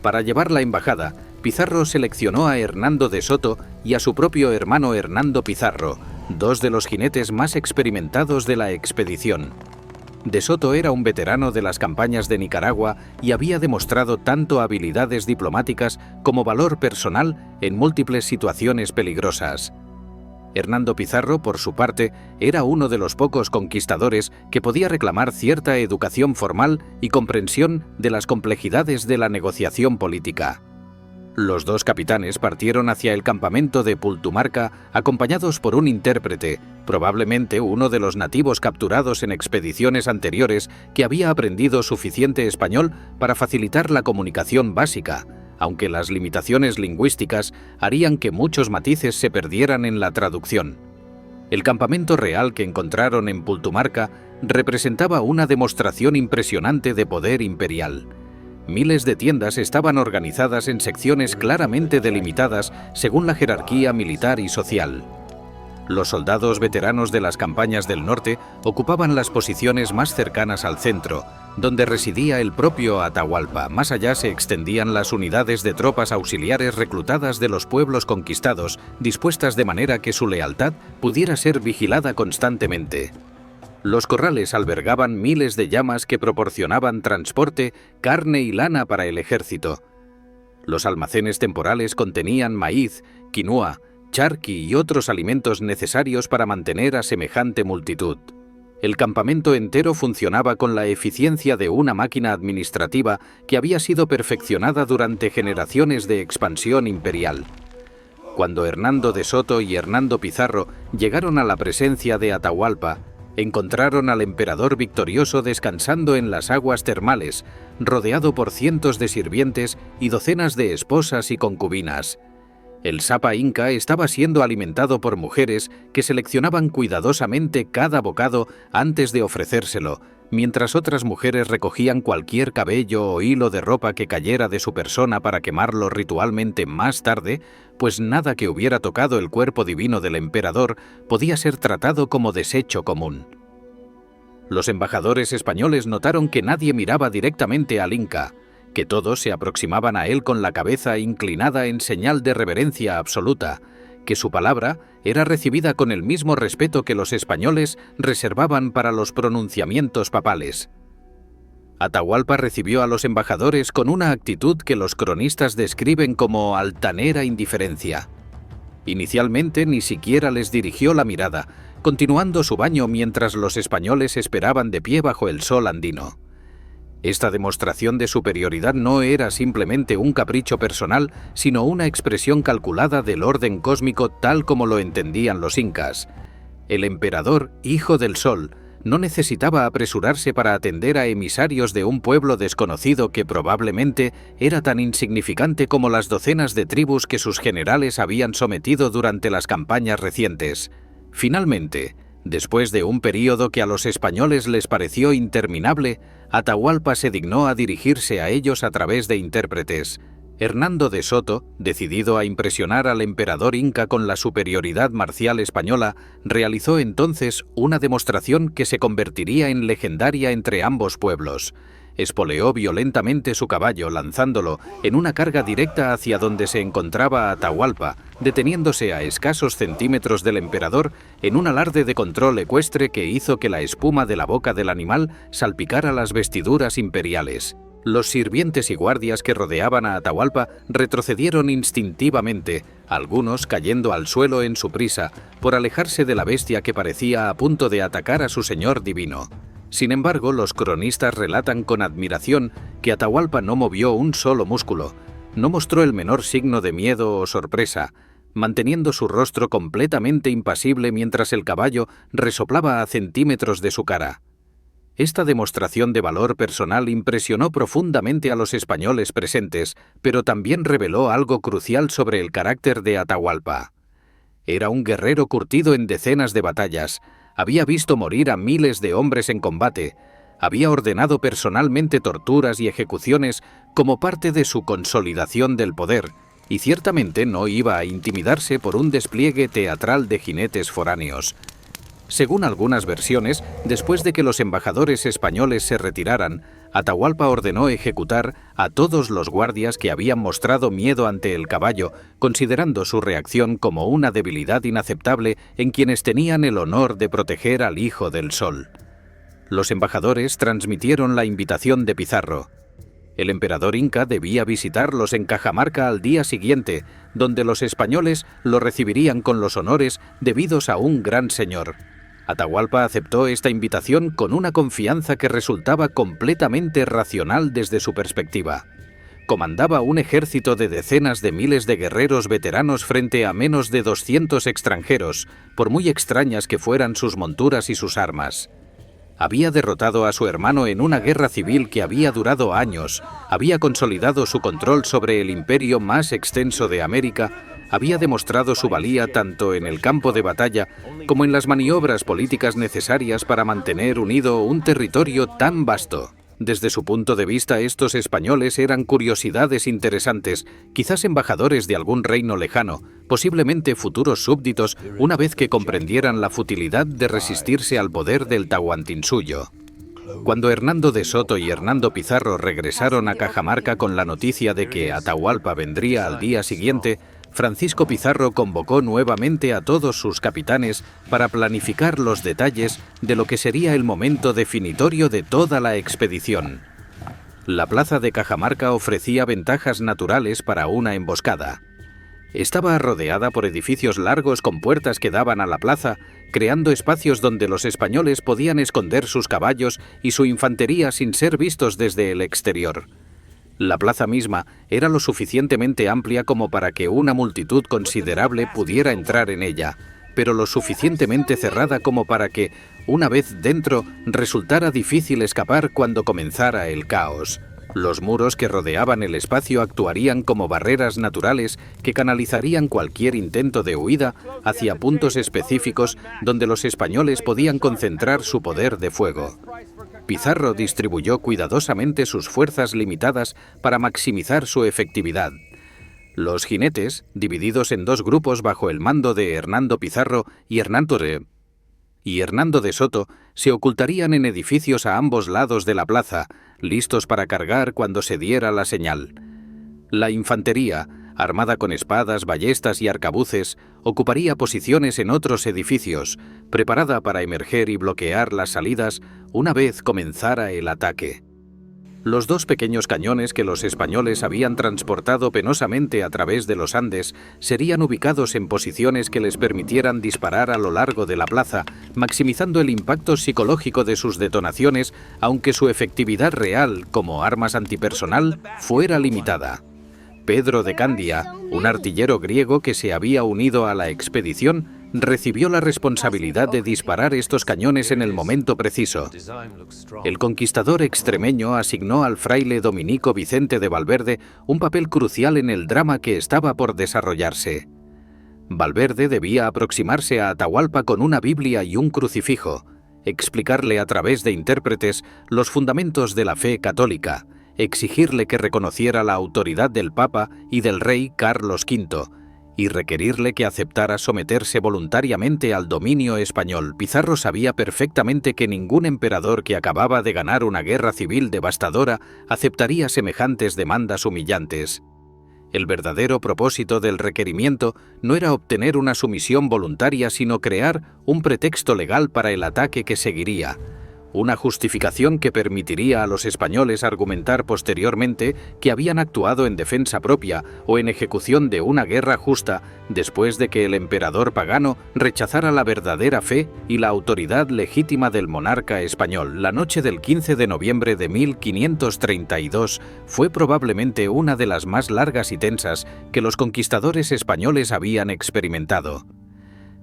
[SPEAKER 1] Para llevar la embajada, Pizarro seleccionó a Hernando de Soto y a su propio hermano Hernando Pizarro, dos de los jinetes más experimentados de la expedición. De Soto era un veterano de las campañas de Nicaragua y había demostrado tanto habilidades diplomáticas como valor personal en múltiples situaciones peligrosas. Hernando Pizarro, por su parte, era uno de los pocos conquistadores que podía reclamar cierta educación formal y comprensión de las complejidades de la negociación política. Los dos capitanes partieron hacia el campamento de Pultumarca acompañados por un intérprete, probablemente uno de los nativos capturados en expediciones anteriores que había aprendido suficiente español para facilitar la comunicación básica, aunque las limitaciones lingüísticas harían que muchos matices se perdieran en la traducción. El campamento real que encontraron en Pultumarca representaba una demostración impresionante de poder imperial. Miles de tiendas estaban organizadas en secciones claramente delimitadas según la jerarquía militar y social. Los soldados veteranos de las campañas del norte ocupaban las posiciones más cercanas al centro, donde residía el propio Atahualpa. Más allá se extendían las unidades de tropas auxiliares reclutadas de los pueblos conquistados, dispuestas de manera que su lealtad pudiera ser vigilada constantemente. Los corrales albergaban miles de llamas que proporcionaban transporte, carne y lana para el ejército. Los almacenes temporales contenían maíz, quinua, charqui y otros alimentos necesarios para mantener a semejante multitud. El campamento entero funcionaba con la eficiencia de una máquina administrativa que había sido perfeccionada durante generaciones de expansión imperial. Cuando Hernando de Soto y Hernando Pizarro llegaron a la presencia de Atahualpa, encontraron al emperador victorioso descansando en las aguas termales, rodeado por cientos de sirvientes y docenas de esposas y concubinas. El sapa inca estaba siendo alimentado por mujeres que seleccionaban cuidadosamente cada bocado antes de ofrecérselo, mientras otras mujeres recogían cualquier cabello o hilo de ropa que cayera de su persona para quemarlo ritualmente más tarde, pues nada que hubiera tocado el cuerpo divino del emperador podía ser tratado como desecho común. Los embajadores españoles notaron que nadie miraba directamente al inca, que todos se aproximaban a él con la cabeza inclinada en señal de reverencia absoluta, que su palabra era recibida con el mismo respeto que los españoles reservaban para los pronunciamientos papales. Atahualpa recibió a los embajadores con una actitud que los cronistas describen como altanera indiferencia. Inicialmente ni siquiera les dirigió la mirada, continuando su baño mientras los españoles esperaban de pie bajo el sol andino. Esta demostración de superioridad no era simplemente un capricho personal, sino una expresión calculada del orden cósmico tal como lo entendían los incas. El emperador, hijo del sol, no necesitaba apresurarse para atender a emisarios de un pueblo desconocido que probablemente era tan insignificante como las docenas de tribus que sus generales habían sometido durante las campañas recientes. Finalmente, después de un período que a los españoles les pareció interminable, Atahualpa se dignó a dirigirse a ellos a través de intérpretes. Hernando de Soto, decidido a impresionar al emperador inca con la superioridad marcial española, realizó entonces una demostración que se convertiría en legendaria entre ambos pueblos. espoleó violentamente su caballo, lanzándolo en una carga directa hacia donde se encontraba Atahualpa, deteniéndose a escasos centímetros del emperador en un alarde de control ecuestre que hizo que la espuma de la boca del animal salpicara las vestiduras imperiales. Los sirvientes y guardias que rodeaban a Atahualpa retrocedieron instintivamente, algunos cayendo al suelo en su prisa, por alejarse de la bestia que parecía a punto de atacar a su señor divino. Sin embargo, los cronistas relatan con admiración que Atahualpa no movió un solo músculo, no mostró el menor signo de miedo o sorpresa, manteniendo su rostro completamente impasible mientras el caballo resoplaba a centímetros de su cara. Esta demostración de valor personal impresionó profundamente a los españoles presentes, pero también reveló algo crucial sobre el carácter de Atahualpa. Era un guerrero curtido en decenas de batallas, había visto morir a miles de hombres en combate, había ordenado personalmente torturas y ejecuciones como parte de su consolidación del poder, y ciertamente no iba a intimidarse por un despliegue teatral de jinetes foráneos. Según algunas versiones, después de que los embajadores españoles se retiraran, Atahualpa ordenó ejecutar a todos los guardias que habían mostrado miedo ante el caballo, considerando su reacción como una debilidad inaceptable en quienes tenían el honor de proteger al Hijo del Sol. Los embajadores transmitieron la invitación de Pizarro. El emperador inca debía visitarlos en Cajamarca al día siguiente, donde los españoles lo recibirían con los honores debidos a un gran señor. Atahualpa aceptó esta invitación con una confianza que resultaba completamente racional desde su perspectiva. Comandaba un ejército de decenas de miles de guerreros veteranos frente a menos de 200 extranjeros, por muy extrañas que fueran sus monturas y sus armas. Había derrotado a su hermano en una guerra civil que había durado años, había consolidado su control sobre el imperio más extenso de América, había demostrado su valía tanto en el campo de batalla como en las maniobras políticas necesarias para mantener unido un territorio tan vasto. Desde su punto de vista, estos españoles eran curiosidades interesantes, quizás embajadores de algún reino lejano, posiblemente futuros súbditos, una vez que comprendieran la futilidad de resistirse al poder del Tahuantinsuyo. Cuando Hernando de Soto y Hernando Pizarro regresaron a Cajamarca con la noticia de que Atahualpa vendría al día siguiente, Francisco Pizarro convocó nuevamente a todos sus capitanes para planificar los detalles de lo que sería el momento definitorio de toda la expedición. La plaza de Cajamarca ofrecía ventajas naturales para una emboscada. Estaba rodeada por edificios largos con puertas que daban a la plaza, creando espacios donde los españoles podían esconder sus caballos y su infantería sin ser vistos desde el exterior. La plaza misma era lo suficientemente amplia como para que una multitud considerable pudiera entrar en ella, pero lo suficientemente cerrada como para que, una vez dentro, resultara difícil escapar cuando comenzara el caos. Los muros que rodeaban el espacio actuarían como barreras naturales que canalizarían cualquier intento de huida hacia puntos específicos donde los españoles podían concentrar su poder de fuego. Pizarro distribuyó cuidadosamente sus fuerzas limitadas para maximizar su efectividad. Los jinetes, divididos en dos grupos bajo el mando de Hernando Pizarro y Hernando de Soto, se ocultarían en edificios a ambos lados de la plaza, listos para cargar cuando se diera la señal. La infantería, armada con espadas, ballestas y arcabuces, ocuparía posiciones en otros edificios, preparada para emerger y bloquear las salidas una vez comenzara el ataque. Los dos pequeños cañones que los españoles habían transportado penosamente a través de los Andes serían ubicados en posiciones que les permitieran disparar a lo largo de la plaza, maximizando el impacto psicológico de sus detonaciones, aunque su efectividad real como armas antipersonal fuera limitada. Pedro de Candia, un artillero griego que se había unido a la expedición, recibió la responsabilidad de disparar estos cañones en el momento preciso. El conquistador extremeño asignó al fraile dominico Vicente de Valverde un papel crucial en el drama que estaba por desarrollarse. Valverde debía aproximarse a Atahualpa con una Biblia y un crucifijo, explicarle a través de intérpretes los fundamentos de la fe católica, exigirle que reconociera la autoridad del Papa y del rey Carlos V, y requerirle que aceptara someterse voluntariamente al dominio español. Pizarro sabía perfectamente que ningún emperador que acababa de ganar una guerra civil devastadora aceptaría semejantes demandas humillantes. El verdadero propósito del requerimiento no era obtener una sumisión voluntaria, sino crear un pretexto legal para el ataque que seguiría. Una justificación que permitiría a los españoles argumentar posteriormente que habían actuado en defensa propia o en ejecución de una guerra justa después de que el emperador pagano rechazara la verdadera fe y la autoridad legítima del monarca español. La noche del 15 de noviembre de 1532 fue probablemente una de las más largas y tensas que los conquistadores españoles habían experimentado.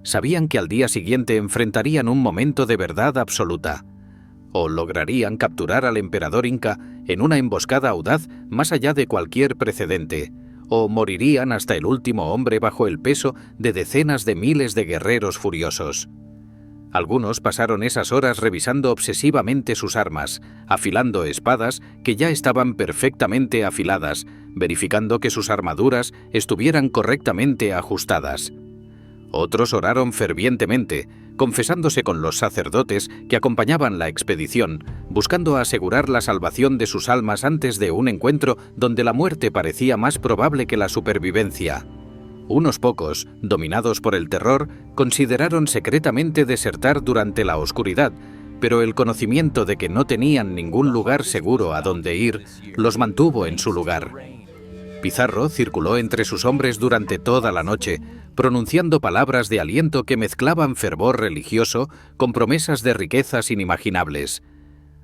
[SPEAKER 1] Sabían que al día siguiente enfrentarían un momento de verdad absoluta. O lograrían capturar al emperador inca en una emboscada audaz más allá de cualquier precedente, o morirían hasta el último hombre bajo el peso de decenas de miles de guerreros furiosos. Algunos pasaron esas horas revisando obsesivamente sus armas, afilando espadas que ya estaban perfectamente afiladas, verificando que sus armaduras estuvieran correctamente ajustadas. Otros oraron fervientemente, confesándose con los sacerdotes que acompañaban la expedición, buscando asegurar la salvación de sus almas antes de un encuentro donde la muerte parecía más probable que la supervivencia. Unos pocos, dominados por el terror, consideraron secretamente desertar durante la oscuridad, pero el conocimiento de que no tenían ningún lugar seguro a donde ir los mantuvo en su lugar. Pizarro circuló entre sus hombres durante toda la noche, pronunciando palabras de aliento que mezclaban fervor religioso con promesas de riquezas inimaginables.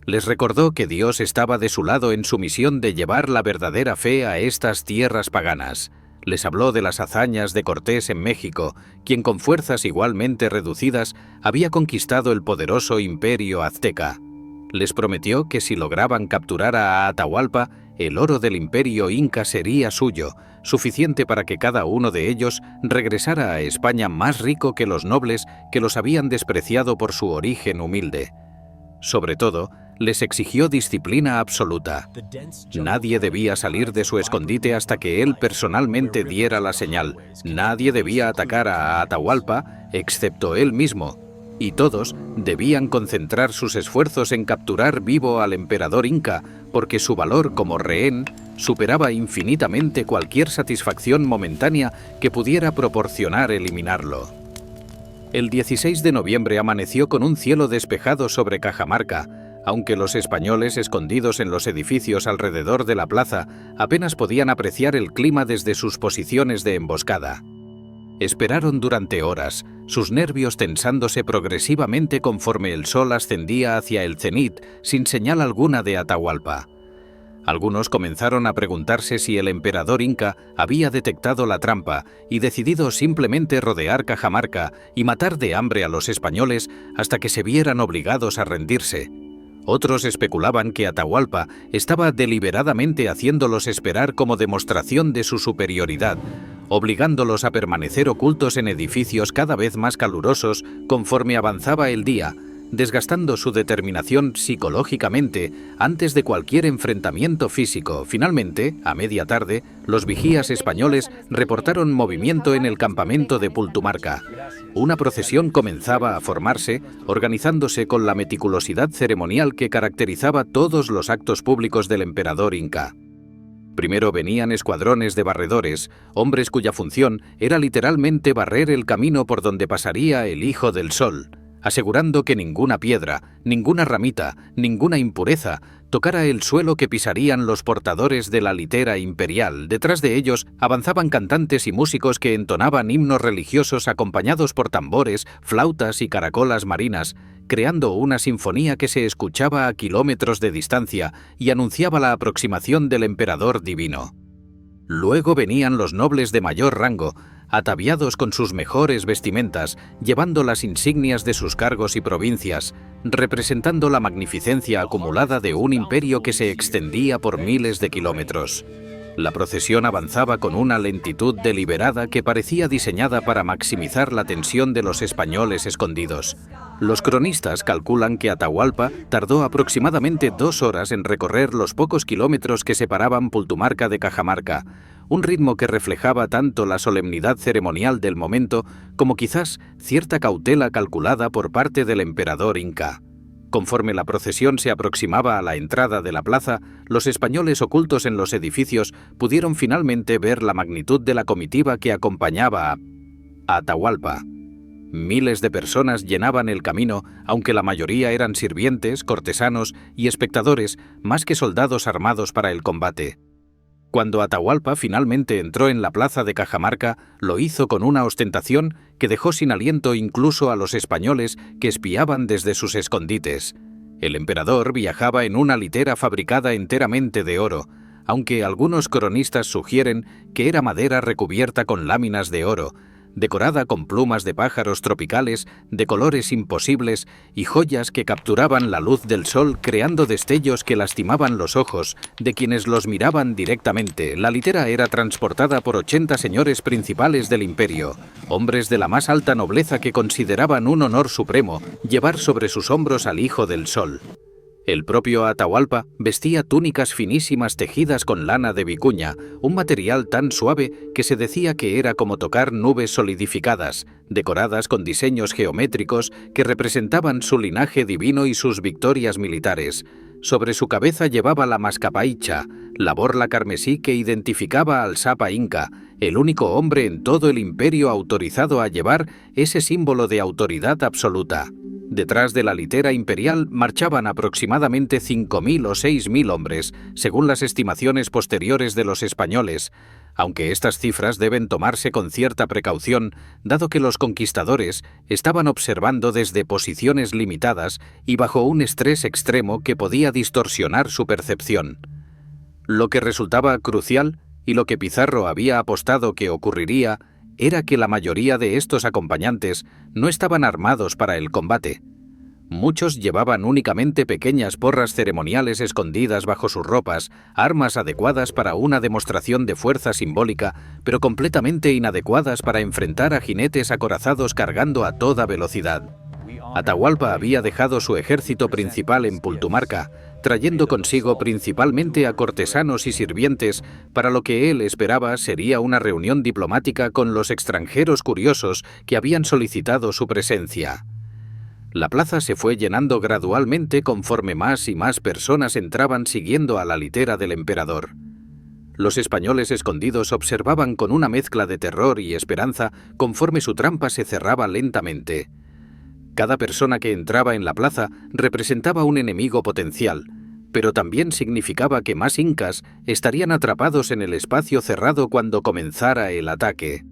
[SPEAKER 1] Les recordó que Dios estaba de su lado en su misión de llevar la verdadera fe a estas tierras paganas. Les habló de las hazañas de Cortés en México, quien con fuerzas igualmente reducidas había conquistado el poderoso imperio azteca. Les prometió que si lograban capturar a Atahualpa, el oro del imperio inca sería suyo, suficiente para que cada uno de ellos regresara a España más rico que los nobles que los habían despreciado por su origen humilde. Sobre todo, les exigió disciplina absoluta. Nadie debía salir de su escondite hasta que él personalmente diera la señal. Nadie debía atacar a Atahualpa, excepto él mismo. Y todos debían concentrar sus esfuerzos en capturar vivo al emperador inca, porque su valor como rehén superaba infinitamente cualquier satisfacción momentánea que pudiera proporcionar eliminarlo. El 16 de noviembre amaneció con un cielo despejado sobre Cajamarca, aunque los españoles escondidos en los edificios alrededor de la plaza apenas podían apreciar el clima desde sus posiciones de emboscada. Esperaron durante horas, sus nervios tensándose progresivamente conforme el sol ascendía hacia el cenit, sin señal alguna de Atahualpa. Algunos comenzaron a preguntarse si el emperador inca había detectado la trampa y decidido simplemente rodear Cajamarca y matar de hambre a los españoles hasta que se vieran obligados a rendirse. Otros especulaban que Atahualpa estaba deliberadamente haciéndolos esperar como demostración de su superioridad, obligándolos a permanecer ocultos en edificios cada vez más calurosos conforme avanzaba el día, desgastando su determinación psicológicamente antes de cualquier enfrentamiento físico. Finalmente, a media tarde, los vigías españoles reportaron movimiento en el campamento de Pultumarca. Una procesión comenzaba a formarse, organizándose con la meticulosidad ceremonial que caracterizaba todos los actos públicos del emperador inca. Primero venían escuadrones de barredores, hombres cuya función era literalmente barrer el camino por donde pasaría el Hijo del Sol, asegurando que ninguna piedra, ninguna ramita, ninguna impureza tocara el suelo que pisarían los portadores de la litera imperial. Detrás de ellos avanzaban cantantes y músicos que entonaban himnos religiosos acompañados por tambores, flautas y caracolas marinas, creando una sinfonía que se escuchaba a kilómetros de distancia y anunciaba la aproximación del emperador divino. Luego venían los nobles de mayor rango, ataviados con sus mejores vestimentas, llevando las insignias de sus cargos y provincias, representando la magnificencia acumulada de un imperio que se extendía por miles de kilómetros. La procesión avanzaba con una lentitud deliberada que parecía diseñada para maximizar la tensión de los españoles escondidos. Los cronistas calculan que Atahualpa tardó aproximadamente 2 horas en recorrer los pocos kilómetros que separaban Pultumarca de Cajamarca, un ritmo que reflejaba tanto la solemnidad ceremonial del momento como quizás cierta cautela calculada por parte del emperador inca. Conforme la procesión se aproximaba a la entrada de la plaza, los españoles ocultos en los edificios pudieron finalmente ver la magnitud de la comitiva que acompañaba a Atahualpa. Miles de personas llenaban el camino, aunque la mayoría eran sirvientes, cortesanos y espectadores, más que soldados armados para el combate. Cuando Atahualpa finalmente entró en la plaza de Cajamarca, lo hizo con una ostentación que dejó sin aliento incluso a los españoles que espiaban desde sus escondites. El emperador viajaba en una litera fabricada enteramente de oro, aunque algunos cronistas sugieren que era madera recubierta con láminas de oro, decorada con plumas de pájaros tropicales de colores imposibles y joyas que capturaban la luz del sol creando destellos que lastimaban los ojos de quienes los miraban directamente. La litera era transportada por 80 señores principales del imperio, hombres de la más alta nobleza que consideraban un honor supremo llevar sobre sus hombros al hijo del sol. El propio Atahualpa vestía túnicas finísimas tejidas con lana de vicuña, un material tan suave que se decía que era como tocar nubes solidificadas, decoradas con diseños geométricos que representaban su linaje divino y sus victorias militares. Sobre su cabeza llevaba la mascapaicha, la borla carmesí que identificaba al Sapa Inca, el único hombre en todo el imperio autorizado a llevar ese símbolo de autoridad absoluta. Detrás de la litera imperial marchaban aproximadamente 5.000 o 6.000 hombres, según las estimaciones posteriores de los españoles, aunque estas cifras deben tomarse con cierta precaución, dado que los conquistadores estaban observando desde posiciones limitadas y bajo un estrés extremo que podía distorsionar su percepción. Lo que resultaba crucial, y lo que Pizarro había apostado que ocurriría, era que la mayoría de estos acompañantes no estaban armados para el combate. Muchos llevaban únicamente pequeñas porras ceremoniales escondidas bajo sus ropas, armas adecuadas para una demostración de fuerza simbólica, pero completamente inadecuadas para enfrentar a jinetes acorazados cargando a toda velocidad. Atahualpa había dejado su ejército principal en Pultumarca, trayendo consigo principalmente a cortesanos y sirvientes, para lo que él esperaba sería una reunión diplomática con los extranjeros curiosos que habían solicitado su presencia. La plaza se fue llenando gradualmente conforme más y más personas entraban siguiendo a la litera del emperador. Los españoles escondidos observaban con una mezcla de terror y esperanza conforme su trampa se cerraba lentamente. Cada persona que entraba en la plaza representaba un enemigo potencial, pero también significaba que más incas estarían atrapados en el espacio cerrado cuando comenzara el ataque.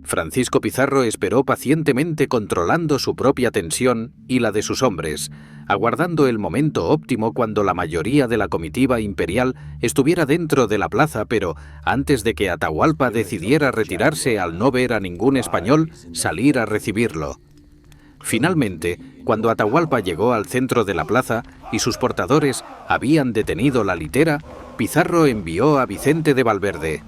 [SPEAKER 1] Francisco Pizarro esperó pacientemente controlando su propia tensión y la de sus hombres, aguardando el momento óptimo cuando la mayoría de la comitiva imperial estuviera dentro de la plaza, pero antes de que Atahualpa decidiera retirarse al no ver a ningún español salir a recibirlo. Finalmente, cuando Atahualpa llegó al centro de la plaza y sus portadores habían detenido la litera, Pizarro envió a Vicente de Valverde.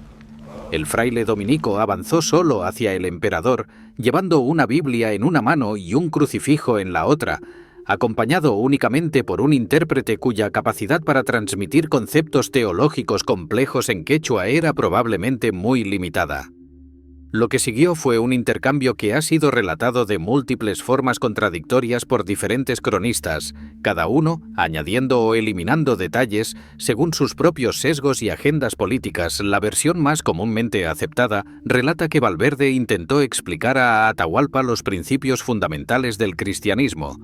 [SPEAKER 1] El fraile dominico avanzó solo hacia el emperador, llevando una Biblia en una mano y un crucifijo en la otra, acompañado únicamente por un intérprete cuya capacidad para transmitir conceptos teológicos complejos en quechua era probablemente muy limitada. Lo que siguió fue un intercambio que ha sido relatado de múltiples formas contradictorias por diferentes cronistas, cada uno añadiendo o eliminando detalles según sus propios sesgos y agendas políticas. La versión más comúnmente aceptada relata que Valverde intentó explicar a Atahualpa los principios fundamentales del cristianismo,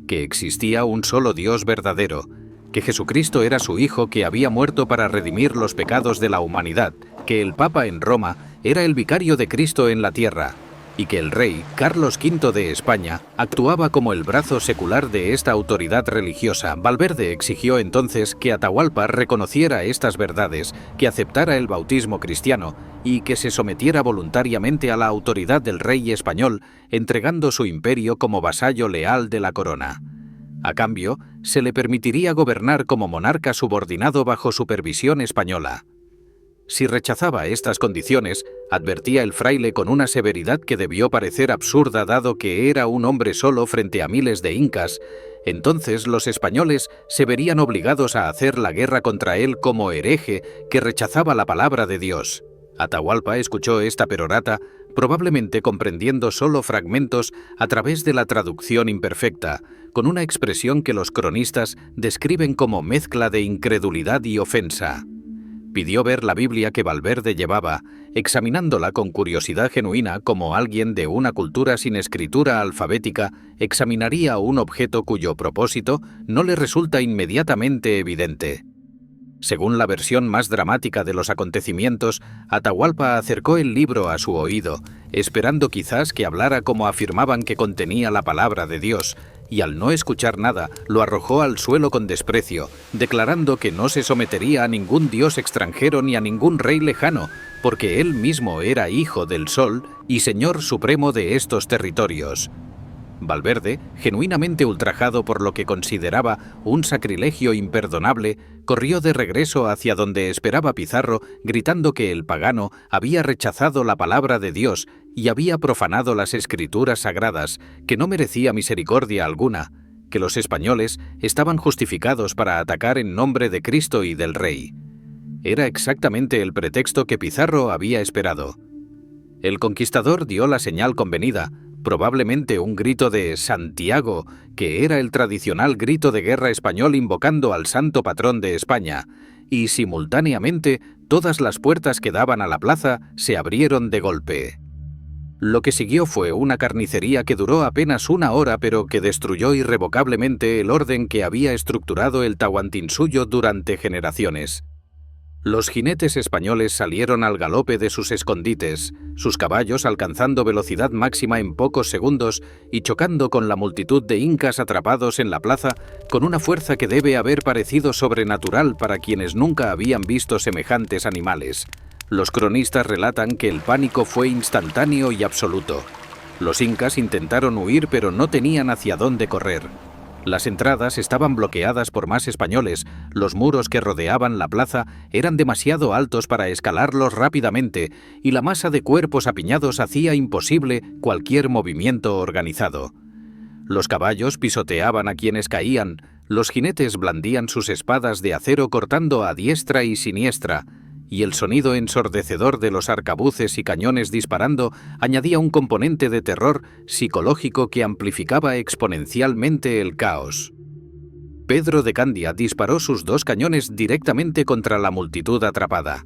[SPEAKER 1] que existía un solo Dios verdadero, que Jesucristo era su Hijo que había muerto para redimir los pecados de la humanidad, que el Papa en Roma era el vicario de Cristo en la tierra, y que el rey Carlos V de España actuaba como el brazo secular de esta autoridad religiosa. Valverde exigió entonces que Atahualpa reconociera estas verdades, que aceptara el bautismo cristiano y que se sometiera voluntariamente a la autoridad del rey español, entregando su imperio como vasallo leal de la corona. A cambio, se le permitiría gobernar como monarca subordinado bajo supervisión española. Si rechazaba estas condiciones, advertía el fraile con una severidad que debió parecer absurda dado que era un hombre solo frente a miles de incas, entonces los españoles se verían obligados a hacer la guerra contra él como hereje que rechazaba la palabra de Dios. Atahualpa escuchó esta perorata, probablemente comprendiendo solo fragmentos a través de la traducción imperfecta, con una expresión que los cronistas describen como mezcla de incredulidad y ofensa. Pidió ver la Biblia que Valverde llevaba, examinándola con curiosidad genuina como alguien de una cultura sin escritura alfabética examinaría un objeto cuyo propósito no le resulta inmediatamente evidente. Según la versión más dramática de los acontecimientos, Atahualpa acercó el libro a su oído, esperando quizás que hablara como afirmaban que contenía la palabra de Dios, y al no escuchar nada, lo arrojó al suelo con desprecio, declarando que no se sometería a ningún dios extranjero ni a ningún rey lejano, porque él mismo era hijo del sol y señor supremo de estos territorios. Valverde, genuinamente ultrajado por lo que consideraba un sacrilegio imperdonable, corrió de regreso hacia donde esperaba Pizarro, gritando que el pagano había rechazado la palabra de Dios y había profanado las escrituras sagradas, que no merecía misericordia alguna, que los españoles estaban justificados para atacar en nombre de Cristo y del Rey. Era exactamente el pretexto que Pizarro había esperado. El conquistador dio la señal convenida, probablemente un grito de «Santiago», que era el tradicional grito de guerra español invocando al santo patrón de España, y simultáneamente todas las puertas que daban a la plaza se abrieron de golpe. Lo que siguió fue una carnicería que duró apenas una hora, pero que destruyó irrevocablemente el orden que había estructurado el Tahuantinsuyo durante generaciones. Los jinetes españoles salieron al galope de sus escondites, sus caballos alcanzando velocidad máxima en pocos segundos y chocando con la multitud de incas atrapados en la plaza con una fuerza que debe haber parecido sobrenatural para quienes nunca habían visto semejantes animales. Los cronistas relatan que el pánico fue instantáneo y absoluto. Los incas intentaron huir, pero no tenían hacia dónde correr. Las entradas estaban bloqueadas por más españoles, los muros que rodeaban la plaza eran demasiado altos para escalarlos rápidamente y la masa de cuerpos apiñados hacía imposible cualquier movimiento organizado. Los caballos pisoteaban a quienes caían, los jinetes blandían sus espadas de acero cortando a diestra y siniestra, y el sonido ensordecedor de los arcabuces y cañones disparando añadía un componente de terror psicológico que amplificaba exponencialmente el caos. Pedro de Candia disparó sus 2 cañones directamente contra la multitud atrapada.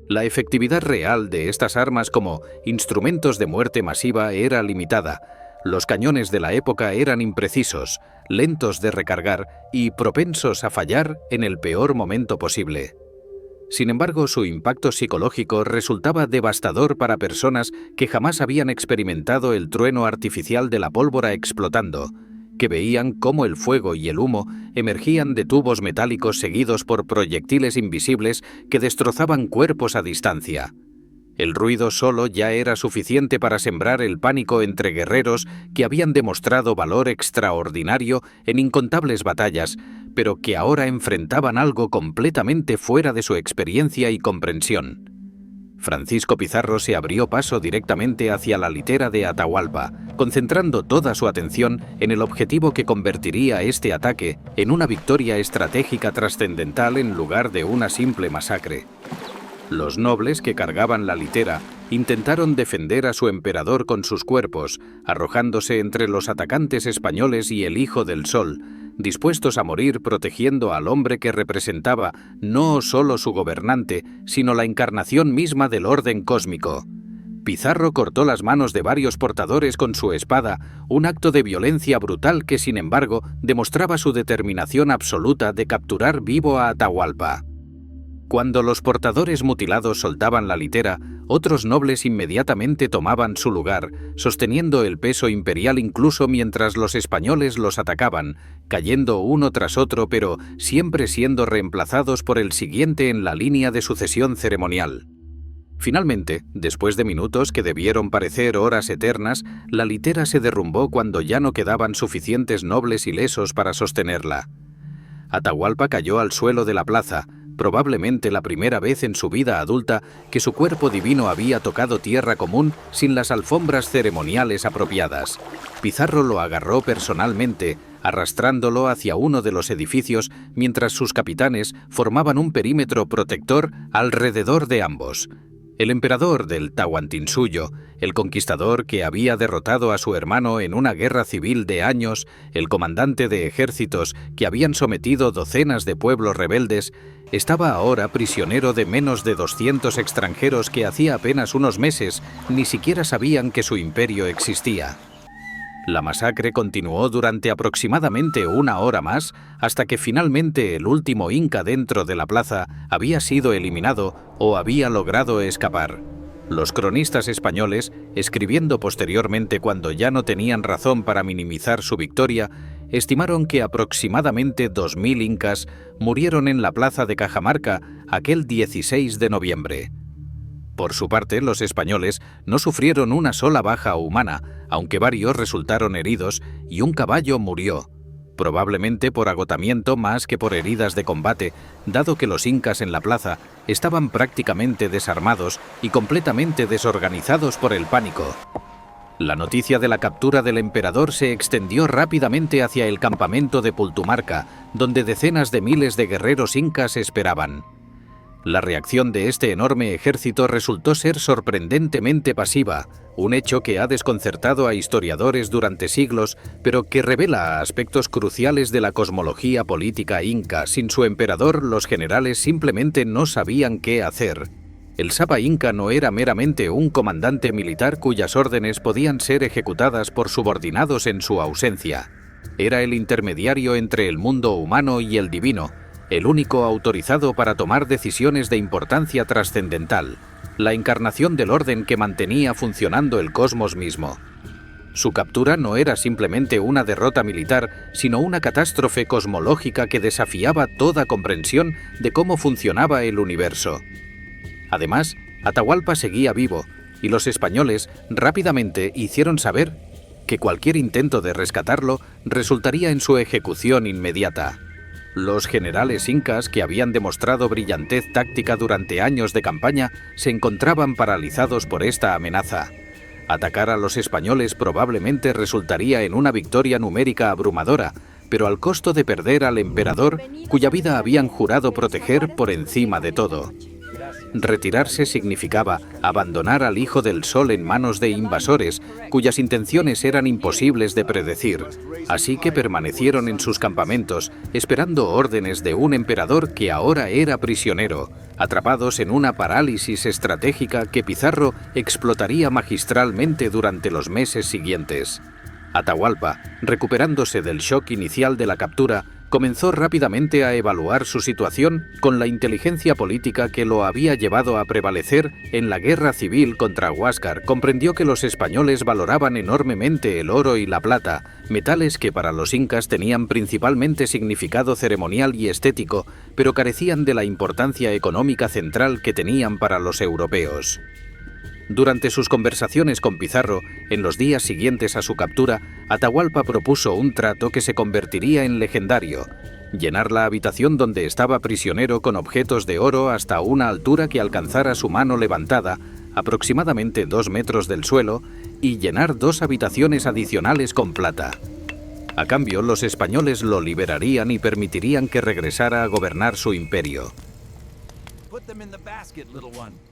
[SPEAKER 1] La efectividad real de estas armas como instrumentos de muerte masiva era limitada. Los cañones de la época eran imprecisos, lentos de recargar y propensos a fallar en el peor momento posible. Sin embargo, su impacto psicológico resultaba devastador para personas que jamás habían experimentado el trueno artificial de la pólvora explotando, que veían cómo el fuego y el humo emergían de tubos metálicos seguidos por proyectiles invisibles que destrozaban cuerpos a distancia. El ruido solo ya era suficiente para sembrar el pánico entre guerreros que habían demostrado valor extraordinario en incontables batallas, pero que ahora enfrentaban algo completamente fuera de su experiencia y comprensión. Francisco Pizarro se abrió paso directamente hacia la litera de Atahualpa, concentrando toda su atención en el objetivo que convertiría este ataque en una victoria estratégica trascendental en lugar de una simple masacre. Los nobles que cargaban la litera intentaron defender a su emperador con sus cuerpos, arrojándose entre los atacantes españoles y el Hijo del Sol, dispuestos a morir protegiendo al hombre que representaba no solo su gobernante, sino la encarnación misma del orden cósmico. Pizarro cortó las manos de varios portadores con su espada, un acto de violencia brutal que, sin embargo, demostraba su determinación absoluta de capturar vivo a Atahualpa. Cuando los portadores mutilados soltaban la litera, otros nobles inmediatamente tomaban su lugar, sosteniendo el peso imperial incluso mientras los españoles los atacaban, cayendo uno tras otro pero siempre siendo reemplazados por el siguiente en la línea de sucesión ceremonial. Finalmente, después de minutos que debieron parecer horas eternas, la litera se derrumbó cuando ya no quedaban suficientes nobles ilesos para sostenerla. Atahualpa cayó al suelo de la plaza, probablemente la primera vez en su vida adulta que su cuerpo divino había tocado tierra común sin las alfombras ceremoniales apropiadas. Pizarro lo agarró personalmente, arrastrándolo hacia uno de los edificios mientras sus capitanes formaban un perímetro protector alrededor de ambos. El emperador del Tahuantinsuyo, el conquistador que había derrotado a su hermano en una guerra civil de años, el comandante de ejércitos que habían sometido docenas de pueblos rebeldes, estaba ahora prisionero de menos de 200 extranjeros que hacía apenas unos meses ni siquiera sabían que su imperio existía. La masacre continuó durante aproximadamente una hora más, hasta que finalmente el último inca dentro de la plaza había sido eliminado o había logrado escapar. Los cronistas españoles, escribiendo posteriormente cuando ya no tenían razón para minimizar su victoria, estimaron que aproximadamente 2000 incas murieron en la plaza de Cajamarca aquel 16 de noviembre. Por su parte, los españoles no sufrieron una sola baja humana, aunque varios resultaron heridos y un caballo murió, probablemente por agotamiento más que por heridas de combate, dado que los incas en la plaza estaban prácticamente desarmados y completamente desorganizados por el pánico. La noticia de la captura del emperador se extendió rápidamente hacia el campamento de Pultumarca, donde decenas de miles de guerreros incas esperaban. La reacción de este enorme ejército resultó ser sorprendentemente pasiva, un hecho que ha desconcertado a historiadores durante siglos, pero que revela aspectos cruciales de la cosmología política inca. Sin su emperador, los generales simplemente no sabían qué hacer. El Sapa inca no era meramente un comandante militar cuyas órdenes podían ser ejecutadas por subordinados en su ausencia. Era el intermediario entre el mundo humano y el divino, el único autorizado para tomar decisiones de importancia trascendental, la encarnación del orden que mantenía funcionando el cosmos mismo. Su captura no era simplemente una derrota militar, sino una catástrofe cosmológica que desafiaba toda comprensión de cómo funcionaba el universo. Además, Atahualpa seguía vivo, y los españoles rápidamente hicieron saber que cualquier intento de rescatarlo resultaría en su ejecución inmediata. Los generales incas, que habían demostrado brillantez táctica durante años de campaña, se encontraban paralizados por esta amenaza. Atacar a los españoles probablemente resultaría en una victoria numérica abrumadora, pero al costo de perder al emperador, cuya vida habían jurado proteger por encima de todo. Retirarse significaba abandonar al Hijo del Sol en manos de invasores, cuyas intenciones eran imposibles de predecir. Así que permanecieron en sus campamentos, esperando órdenes de un emperador que ahora era prisionero, atrapados en una parálisis estratégica que Pizarro explotaría magistralmente durante los meses siguientes. Atahualpa, recuperándose del shock inicial de la captura, comenzó rápidamente a evaluar su situación con la inteligencia política que lo había llevado a prevalecer en la guerra civil contra Huáscar. Comprendió que los españoles valoraban enormemente el oro y la plata, metales que para los incas tenían principalmente significado ceremonial y estético, pero carecían de la importancia económica central que tenían para los europeos. Durante sus conversaciones con Pizarro, en los días siguientes a su captura, Atahualpa propuso un trato que se convertiría en legendario: llenar la habitación donde estaba prisionero con objetos de oro hasta una altura que alcanzara su mano levantada, aproximadamente 2 metros del suelo, y llenar 2 habitaciones adicionales con plata. A cambio, los españoles lo liberarían y permitirían que regresara a gobernar su imperio.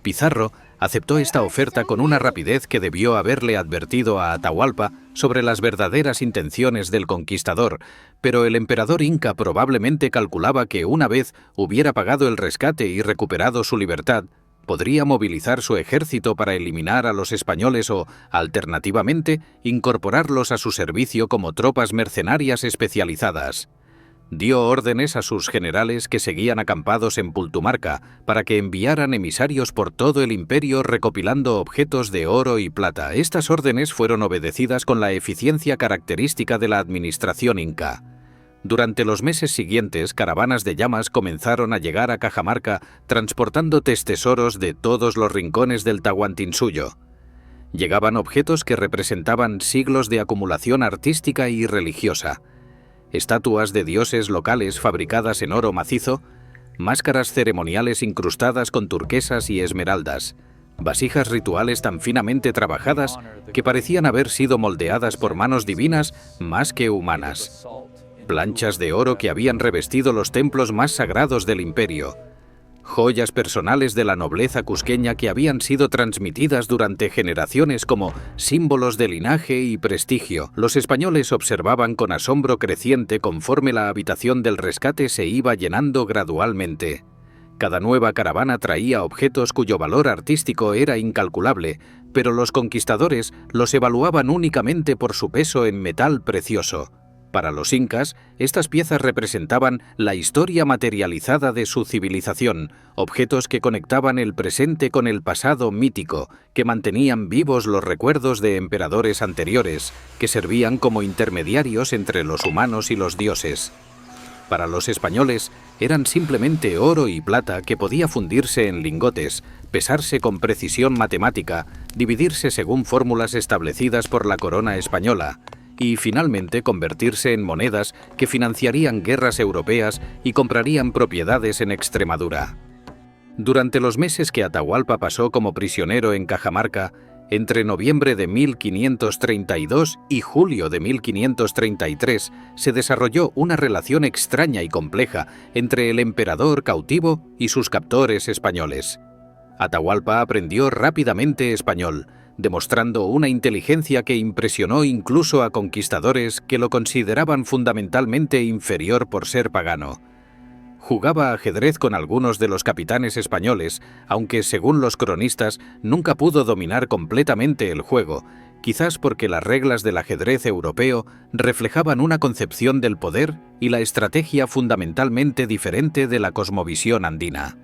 [SPEAKER 1] Pizarro aceptó esta oferta con una rapidez que debió haberle advertido a Atahualpa sobre las verdaderas intenciones del conquistador, pero el emperador inca probablemente calculaba que una vez hubiera pagado el rescate y recuperado su libertad, podría movilizar su ejército para eliminar a los españoles o, alternativamente, incorporarlos a su servicio como tropas mercenarias especializadas. Dio órdenes a sus generales que seguían acampados en Pultumarca para que enviaran emisarios por todo el imperio recopilando objetos de oro y plata. Estas órdenes fueron obedecidas con la eficiencia característica de la administración inca. Durante los meses siguientes, caravanas de llamas comenzaron a llegar a Cajamarca transportando tesoros de todos los rincones del Tahuantinsuyo. Llegaban objetos que representaban siglos de acumulación artística y religiosa: estatuas de dioses locales fabricadas en oro macizo, máscaras ceremoniales incrustadas con turquesas y esmeraldas, vasijas rituales tan finamente trabajadas que parecían haber sido moldeadas por manos divinas más que humanas, planchas de oro que habían revestido los templos más sagrados del imperio, Joyas personales de la nobleza cusqueña que habían sido transmitidas durante generaciones como símbolos de linaje y prestigio. Los españoles observaban con asombro creciente conforme la habitación del rescate se iba llenando gradualmente. Cada nueva caravana traía objetos cuyo valor artístico era incalculable, pero los conquistadores los evaluaban únicamente por su peso en metal precioso. Para los incas, estas piezas representaban la historia materializada de su civilización, objetos que conectaban el presente con el pasado mítico, que mantenían vivos los recuerdos de emperadores anteriores, que servían como intermediarios entre los humanos y los dioses. Para los españoles, eran simplemente oro y plata que podía fundirse en lingotes, pesarse con precisión matemática, dividirse según fórmulas establecidas por la corona española, y finalmente convertirse en monedas que financiarían guerras europeas y comprarían propiedades en Extremadura. Durante los meses que Atahualpa pasó como prisionero en Cajamarca, entre noviembre de 1532 y julio de 1533, se desarrolló una relación extraña y compleja entre el emperador cautivo y sus captores españoles. Atahualpa aprendió rápidamente español, demostrando una inteligencia que impresionó incluso a conquistadores que lo consideraban fundamentalmente inferior por ser pagano. Jugaba ajedrez con algunos de los capitanes españoles, aunque según los cronistas nunca pudo dominar completamente el juego, quizás porque las reglas del ajedrez europeo reflejaban una concepción del poder y la estrategia fundamentalmente diferente de la cosmovisión andina.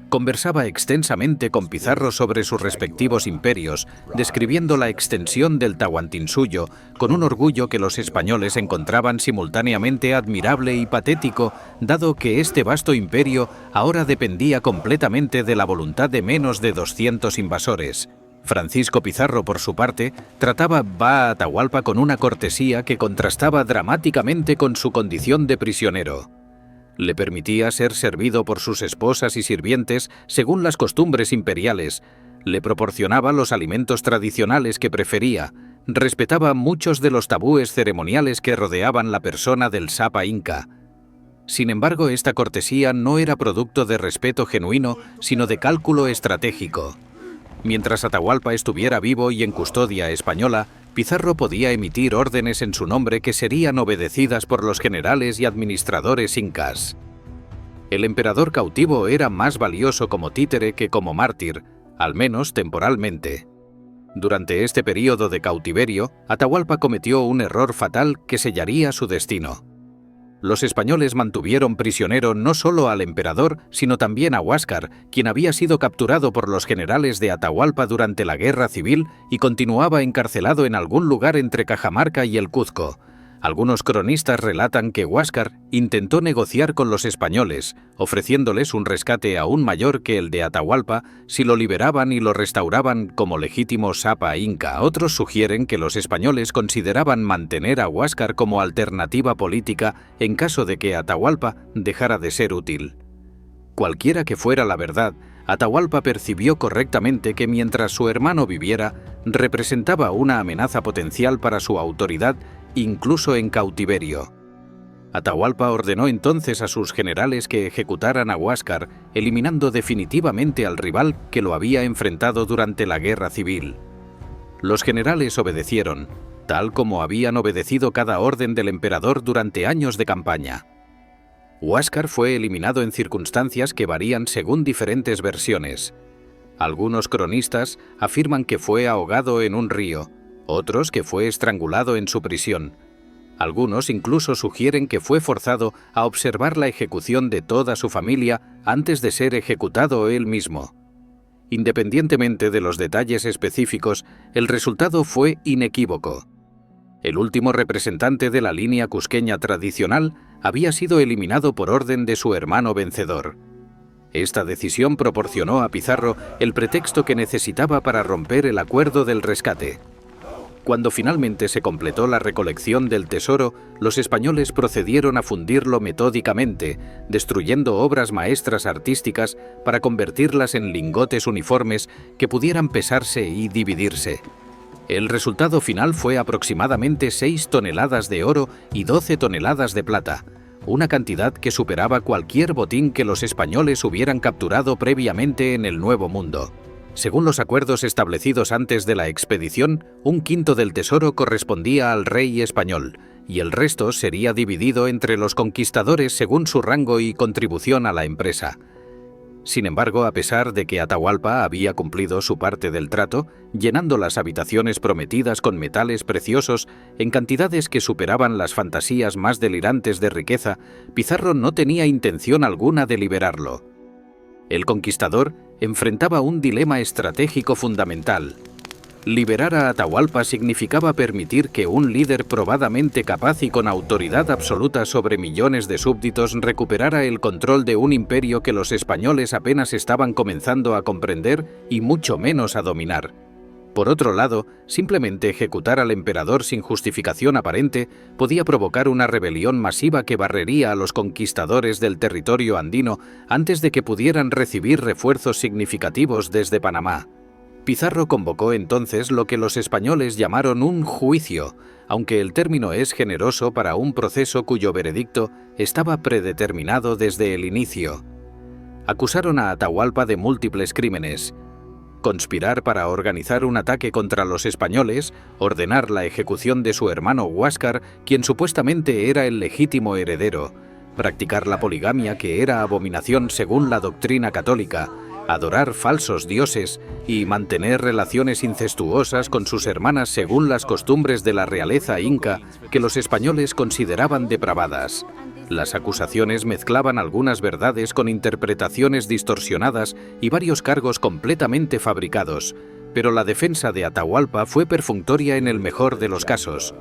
[SPEAKER 1] Conversaba extensamente con Pizarro sobre sus respectivos imperios, describiendo la extensión del Tahuantinsuyo con un orgullo que los españoles encontraban simultáneamente admirable y patético, dado que este vasto imperio ahora dependía completamente de la voluntad de menos de 200 invasores. Francisco Pizarro, por su parte, trataba a Atahualpa con una cortesía que contrastaba dramáticamente con su condición de prisionero. Le permitía ser servido por sus esposas y sirvientes según las costumbres imperiales, le proporcionaba los alimentos tradicionales que prefería, respetaba muchos de los tabúes ceremoniales que rodeaban la persona del Sapa inca. Sin embargo, esta cortesía no era producto de respeto genuino, sino de cálculo estratégico. Mientras Atahualpa estuviera vivo y en custodia española, Pizarro podía emitir órdenes en su nombre que serían obedecidas por los generales y administradores incas. El emperador cautivo era más valioso como títere que como mártir, al menos temporalmente. Durante este período de cautiverio, Atahualpa cometió un error fatal que sellaría su destino. Los españoles mantuvieron prisionero no solo al emperador, sino también a Huáscar, quien había sido capturado por los generales de Atahualpa durante la Guerra Civil y continuaba encarcelado en algún lugar entre Cajamarca y el Cuzco. Algunos cronistas relatan que Huáscar intentó negociar con los españoles, ofreciéndoles un rescate aún mayor que el de Atahualpa si lo liberaban y lo restauraban como legítimo Sapa inca. Otros sugieren que los españoles consideraban mantener a Huáscar como alternativa política en caso de que Atahualpa dejara de ser útil. Cualquiera que fuera la verdad, Atahualpa percibió correctamente que mientras su hermano viviera, representaba una amenaza potencial para su autoridad, incluso en cautiverio. Atahualpa ordenó entonces a sus generales que ejecutaran a Huáscar, eliminando definitivamente al rival que lo había enfrentado durante la Guerra Civil. Los generales obedecieron, tal como habían obedecido cada orden del emperador durante años de campaña. Huáscar fue eliminado en circunstancias que varían según diferentes versiones. Algunos cronistas afirman que fue ahogado en un río, otros que fue estrangulado en su prisión. Algunos incluso sugieren que fue forzado a observar la ejecución de toda su familia antes de ser ejecutado él mismo. Independientemente de los detalles específicos, el resultado fue inequívoco. El último representante de la línea cusqueña tradicional había sido eliminado por orden de su hermano vencedor. Esta decisión proporcionó a Pizarro el pretexto que necesitaba para romper el acuerdo del rescate. Cuando finalmente se completó la recolección del tesoro, los españoles procedieron a fundirlo metódicamente, destruyendo obras maestras artísticas para convertirlas en lingotes uniformes que pudieran pesarse y dividirse. El resultado final fue aproximadamente 6 toneladas de oro y 12 toneladas de plata, una cantidad que superaba cualquier botín que los españoles hubieran capturado previamente en el Nuevo Mundo. Según los acuerdos establecidos antes de la expedición, 1/5 del tesoro correspondía al rey español, y el resto sería dividido entre los conquistadores según su rango y contribución a la empresa. Sin embargo, a pesar de que Atahualpa había cumplido su parte del trato, llenando las habitaciones prometidas con metales preciosos en cantidades que superaban las fantasías más delirantes de riqueza, Pizarro no tenía intención alguna de liberarlo. El conquistador enfrentaba un dilema estratégico fundamental. Liberar a Atahualpa significaba permitir que un líder probadamente capaz y con autoridad absoluta sobre millones de súbditos recuperara el control de un imperio que los españoles apenas estaban comenzando a comprender y mucho menos a dominar. Por otro lado, simplemente ejecutar al emperador sin justificación aparente podía provocar una rebelión masiva que barrería a los conquistadores del territorio andino antes de que pudieran recibir refuerzos significativos desde Panamá. Pizarro convocó entonces lo que los españoles llamaron un juicio, aunque el término es generoso para un proceso cuyo veredicto estaba predeterminado desde el inicio. Acusaron a Atahualpa de múltiples crímenes: conspirar para organizar un ataque contra los españoles, ordenar la ejecución de su hermano Huáscar, quien supuestamente era el legítimo heredero, practicar la poligamia, que era abominación según la doctrina católica, adorar falsos dioses y mantener relaciones incestuosas con sus hermanas según las costumbres de la realeza inca, que los españoles consideraban depravadas. Las acusaciones mezclaban algunas verdades con interpretaciones distorsionadas y varios cargos completamente fabricados, pero la defensa de Atahualpa fue perfunctoria en el mejor de los casos.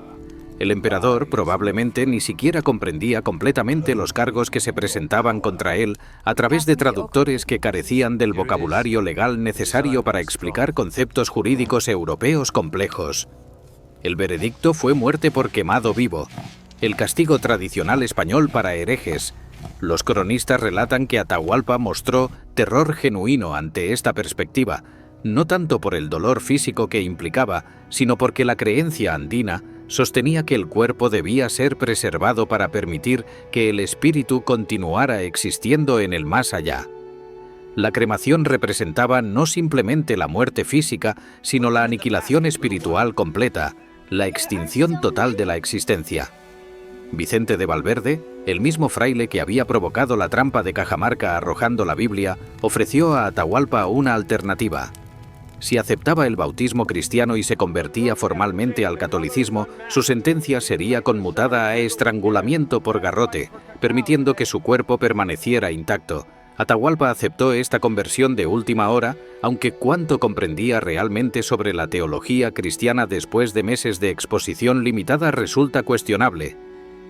[SPEAKER 1] El emperador probablemente ni siquiera comprendía completamente los cargos que se presentaban contra él a través de traductores que carecían del vocabulario legal necesario para explicar conceptos jurídicos europeos complejos. El veredicto fue muerte por quemado vivo, el castigo tradicional español para herejes. Los cronistas relatan que Atahualpa mostró terror genuino ante esta perspectiva, no tanto por el dolor físico que implicaba, sino porque la creencia andina sostenía que el cuerpo debía ser preservado para permitir que el espíritu continuara existiendo en el más allá. La cremación representaba no simplemente la muerte física, sino la aniquilación espiritual completa, la extinción total de la existencia. Vicente de Valverde, el mismo fraile que había provocado la trampa de Cajamarca arrojando la Biblia, ofreció a Atahualpa una alternativa. Si aceptaba el bautismo cristiano y se convertía formalmente al catolicismo, su sentencia sería conmutada a estrangulamiento por garrote, permitiendo que su cuerpo permaneciera intacto. Atahualpa aceptó esta conversión de última hora, aunque cuánto comprendía realmente sobre la teología cristiana después de meses de exposición limitada resulta cuestionable.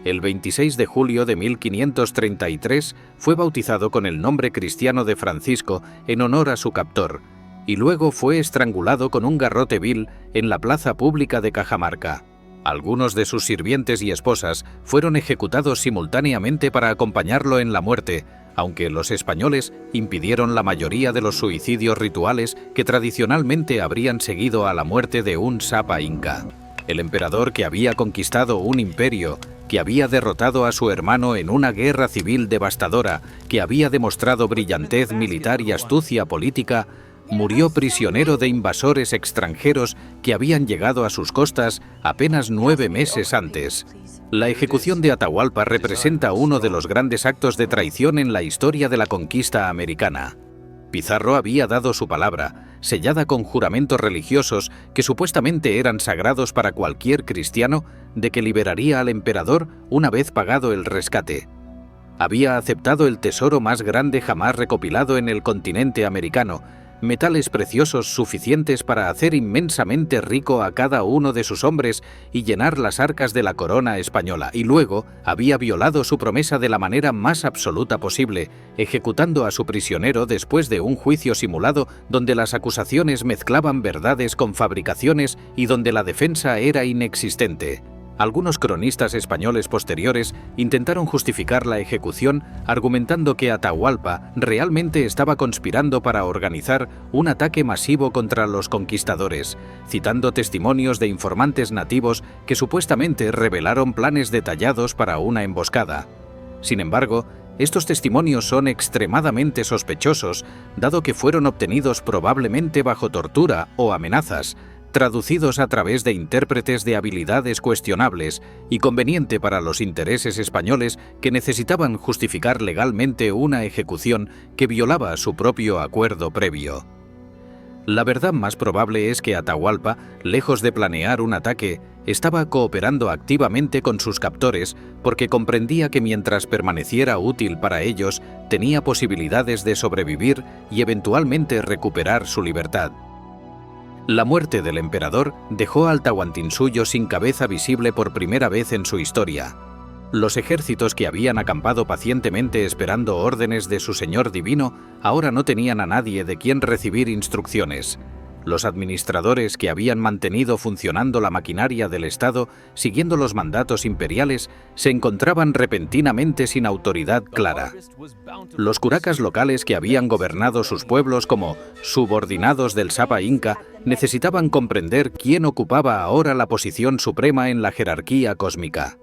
[SPEAKER 1] El 26 de julio de 1533 fue bautizado con el nombre cristiano de Francisco en honor a su captor, y luego fue estrangulado con un garrote vil en la plaza pública de Cajamarca. Algunos de sus sirvientes y esposas fueron ejecutados simultáneamente para acompañarlo en la muerte, aunque los españoles impidieron la mayoría de los suicidios rituales que tradicionalmente habrían seguido a la muerte de un sapa inca. El emperador, que había conquistado un imperio, que había derrotado a su hermano en una guerra civil devastadora, que había demostrado brillantez militar y astucia política, murió prisionero de invasores extranjeros que habían llegado a sus costas apenas 9 meses antes. La ejecución de Atahualpa representa uno de los grandes actos de traición en la historia de la conquista americana. Pizarro había dado su palabra, sellada con juramentos religiosos que supuestamente eran sagrados para cualquier cristiano, de que liberaría al emperador una vez pagado el rescate. Había aceptado el tesoro más grande jamás recopilado en el continente americano, metales preciosos suficientes para hacer inmensamente rico a cada uno de sus hombres y llenar las arcas de la corona española, y luego había violado su promesa de la manera más absoluta posible, ejecutando a su prisionero después de un juicio simulado donde las acusaciones mezclaban verdades con fabricaciones y donde la defensa era inexistente. Algunos cronistas españoles posteriores intentaron justificar la ejecución argumentando que Atahualpa realmente estaba conspirando para organizar un ataque masivo contra los conquistadores, citando testimonios de informantes nativos que supuestamente revelaron planes detallados para una emboscada. Sin embargo, estos testimonios son extremadamente sospechosos, dado que fueron obtenidos probablemente bajo tortura o amenazas, traducidos a través de intérpretes de habilidades cuestionables y conveniente para los intereses españoles que necesitaban justificar legalmente una ejecución que violaba su propio acuerdo previo. La verdad más probable es que Atahualpa, lejos de planear un ataque, estaba cooperando activamente con sus captores porque comprendía que mientras permaneciera útil para ellos, tenía posibilidades de sobrevivir y eventualmente recuperar su libertad. La muerte del emperador dejó al Tahuantinsuyo sin cabeza visible por primera vez en su historia. Los ejércitos que habían acampado pacientemente esperando órdenes de su señor divino ahora no tenían a nadie de quien recibir instrucciones. Los administradores que habían mantenido funcionando la maquinaria del Estado, siguiendo los mandatos imperiales, se encontraban repentinamente sin autoridad clara. Los curacas locales que habían gobernado sus pueblos como subordinados del Sapa Inca necesitaban comprender quién ocupaba ahora la posición suprema en la jerarquía cósmica.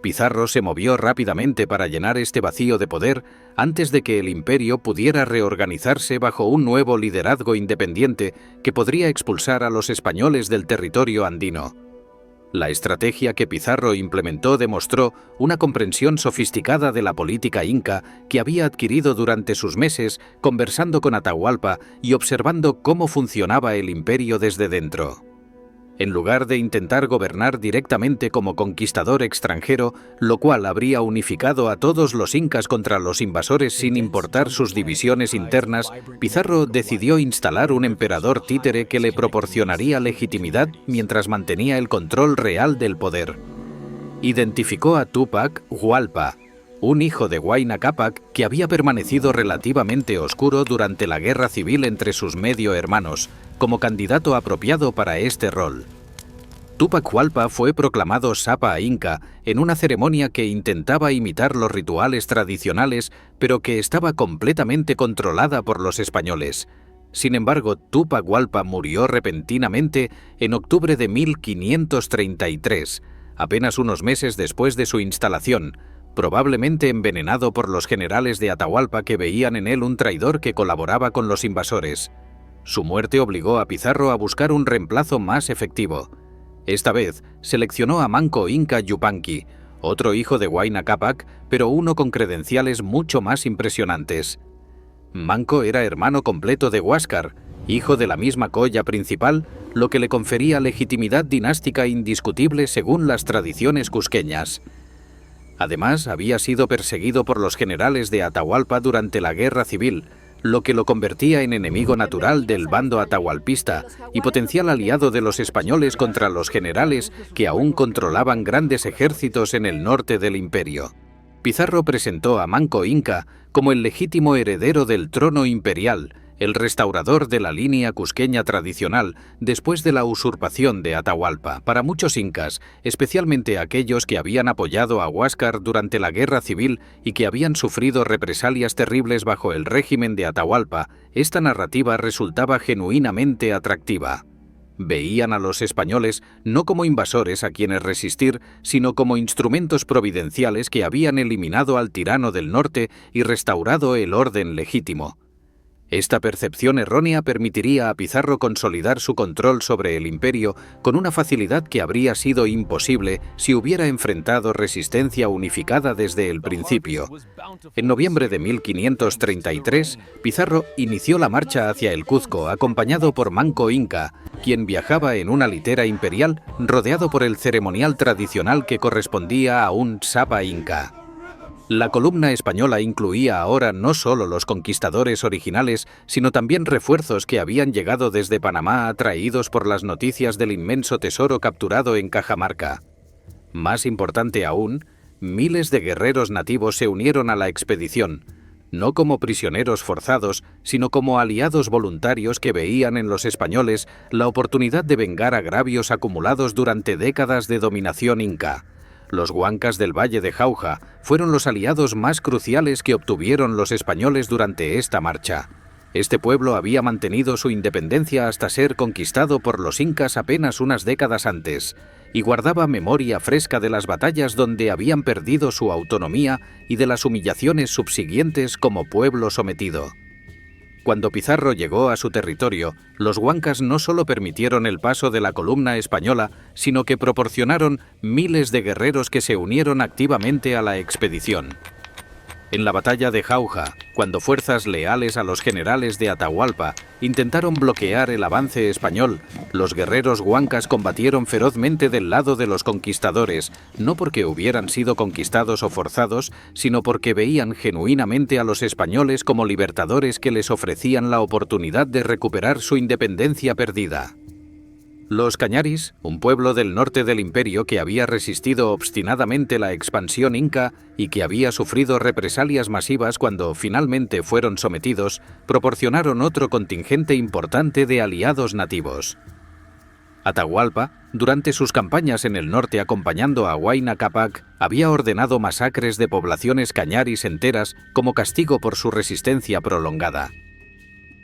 [SPEAKER 1] Pizarro se movió rápidamente para llenar este vacío de poder antes de que el imperio pudiera reorganizarse bajo un nuevo liderazgo independiente que podría expulsar a los españoles del territorio andino. La estrategia que Pizarro implementó demostró una comprensión sofisticada de la política inca que había adquirido durante sus meses conversando con Atahualpa y observando cómo funcionaba el imperio desde dentro. En lugar de intentar gobernar directamente como conquistador extranjero, lo cual habría unificado a todos los incas contra los invasores sin importar sus divisiones internas, Pizarro decidió instalar un emperador títere que le proporcionaría legitimidad mientras mantenía el control real del poder. Identificó a Túpac Hualpa, un hijo de Huayna Cápac que había permanecido relativamente oscuro durante la guerra civil entre sus medio hermanos, como candidato apropiado para este rol. Túpac Hualpa fue proclamado Sapa Inca en una ceremonia que intentaba imitar los rituales tradicionales, pero que estaba completamente controlada por los españoles. Sin embargo, Túpac Hualpa murió repentinamente en octubre de 1533, apenas unos meses después de su instalación, probablemente envenenado por los generales de Atahualpa que veían en él un traidor que colaboraba con los invasores. Su muerte obligó a Pizarro a buscar un reemplazo más efectivo. Esta vez seleccionó a Manco Inca Yupanqui, otro hijo de Huayna Cápac, pero uno con credenciales mucho más impresionantes. Manco era hermano completo de Huáscar, hijo de la misma colla principal, lo que le confería legitimidad dinástica indiscutible según las tradiciones cusqueñas. Además, había sido perseguido por los generales de Atahualpa durante la Guerra Civil, lo que lo convertía en enemigo natural del bando atahualpista y potencial aliado de los españoles contra los generales que aún controlaban grandes ejércitos en el norte del imperio. Pizarro presentó a Manco Inca como el legítimo heredero del trono imperial, el restaurador de la línea cusqueña tradicional después de la usurpación de Atahualpa. Para muchos incas, especialmente aquellos que habían apoyado a Huáscar durante la Guerra Civil y que habían sufrido represalias terribles bajo el régimen de Atahualpa, esta narrativa resultaba genuinamente atractiva. Veían a los españoles no como invasores a quienes resistir, sino como instrumentos providenciales que habían eliminado al tirano del norte y restaurado el orden legítimo. Esta percepción errónea permitiría a Pizarro consolidar su control sobre el imperio con una facilidad que habría sido imposible si hubiera enfrentado resistencia unificada desde el principio. En noviembre de 1533, Pizarro inició la marcha hacia el Cuzco acompañado por Manco Inca, quien viajaba en una litera imperial rodeado por el ceremonial tradicional que correspondía a un Sapa Inca. La columna española incluía ahora no solo los conquistadores originales, sino también refuerzos que habían llegado desde Panamá atraídos por las noticias del inmenso tesoro capturado en Cajamarca. Más importante aún, miles de guerreros nativos se unieron a la expedición, no como prisioneros forzados, sino como aliados voluntarios que veían en los españoles la oportunidad de vengar agravios acumulados durante décadas de dominación inca. Los huancas del Valle de Jauja fueron los aliados más cruciales que obtuvieron los españoles durante esta marcha. Este pueblo había mantenido su independencia hasta ser conquistado por los incas apenas unas décadas antes, y guardaba memoria fresca de las batallas donde habían perdido su autonomía y de las humillaciones subsiguientes como pueblo sometido. Cuando Pizarro llegó a su territorio, los huancas no solo permitieron el paso de la columna española, sino que proporcionaron miles de guerreros que se unieron activamente a la expedición. En la batalla de Jauja, cuando fuerzas leales a los generales de Atahualpa intentaron bloquear el avance español, los guerreros huancas combatieron ferozmente del lado de los conquistadores, no porque hubieran sido conquistados o forzados, sino porque veían genuinamente a los españoles como libertadores que les ofrecían la oportunidad de recuperar su independencia perdida. Los cañaris, un pueblo del norte del imperio que había resistido obstinadamente la expansión inca y que había sufrido represalias masivas cuando finalmente fueron sometidos, proporcionaron otro contingente importante de aliados nativos. Atahualpa, durante sus campañas en el norte acompañando a Huayna Cápac, había ordenado masacres de poblaciones cañaris enteras como castigo por su resistencia prolongada.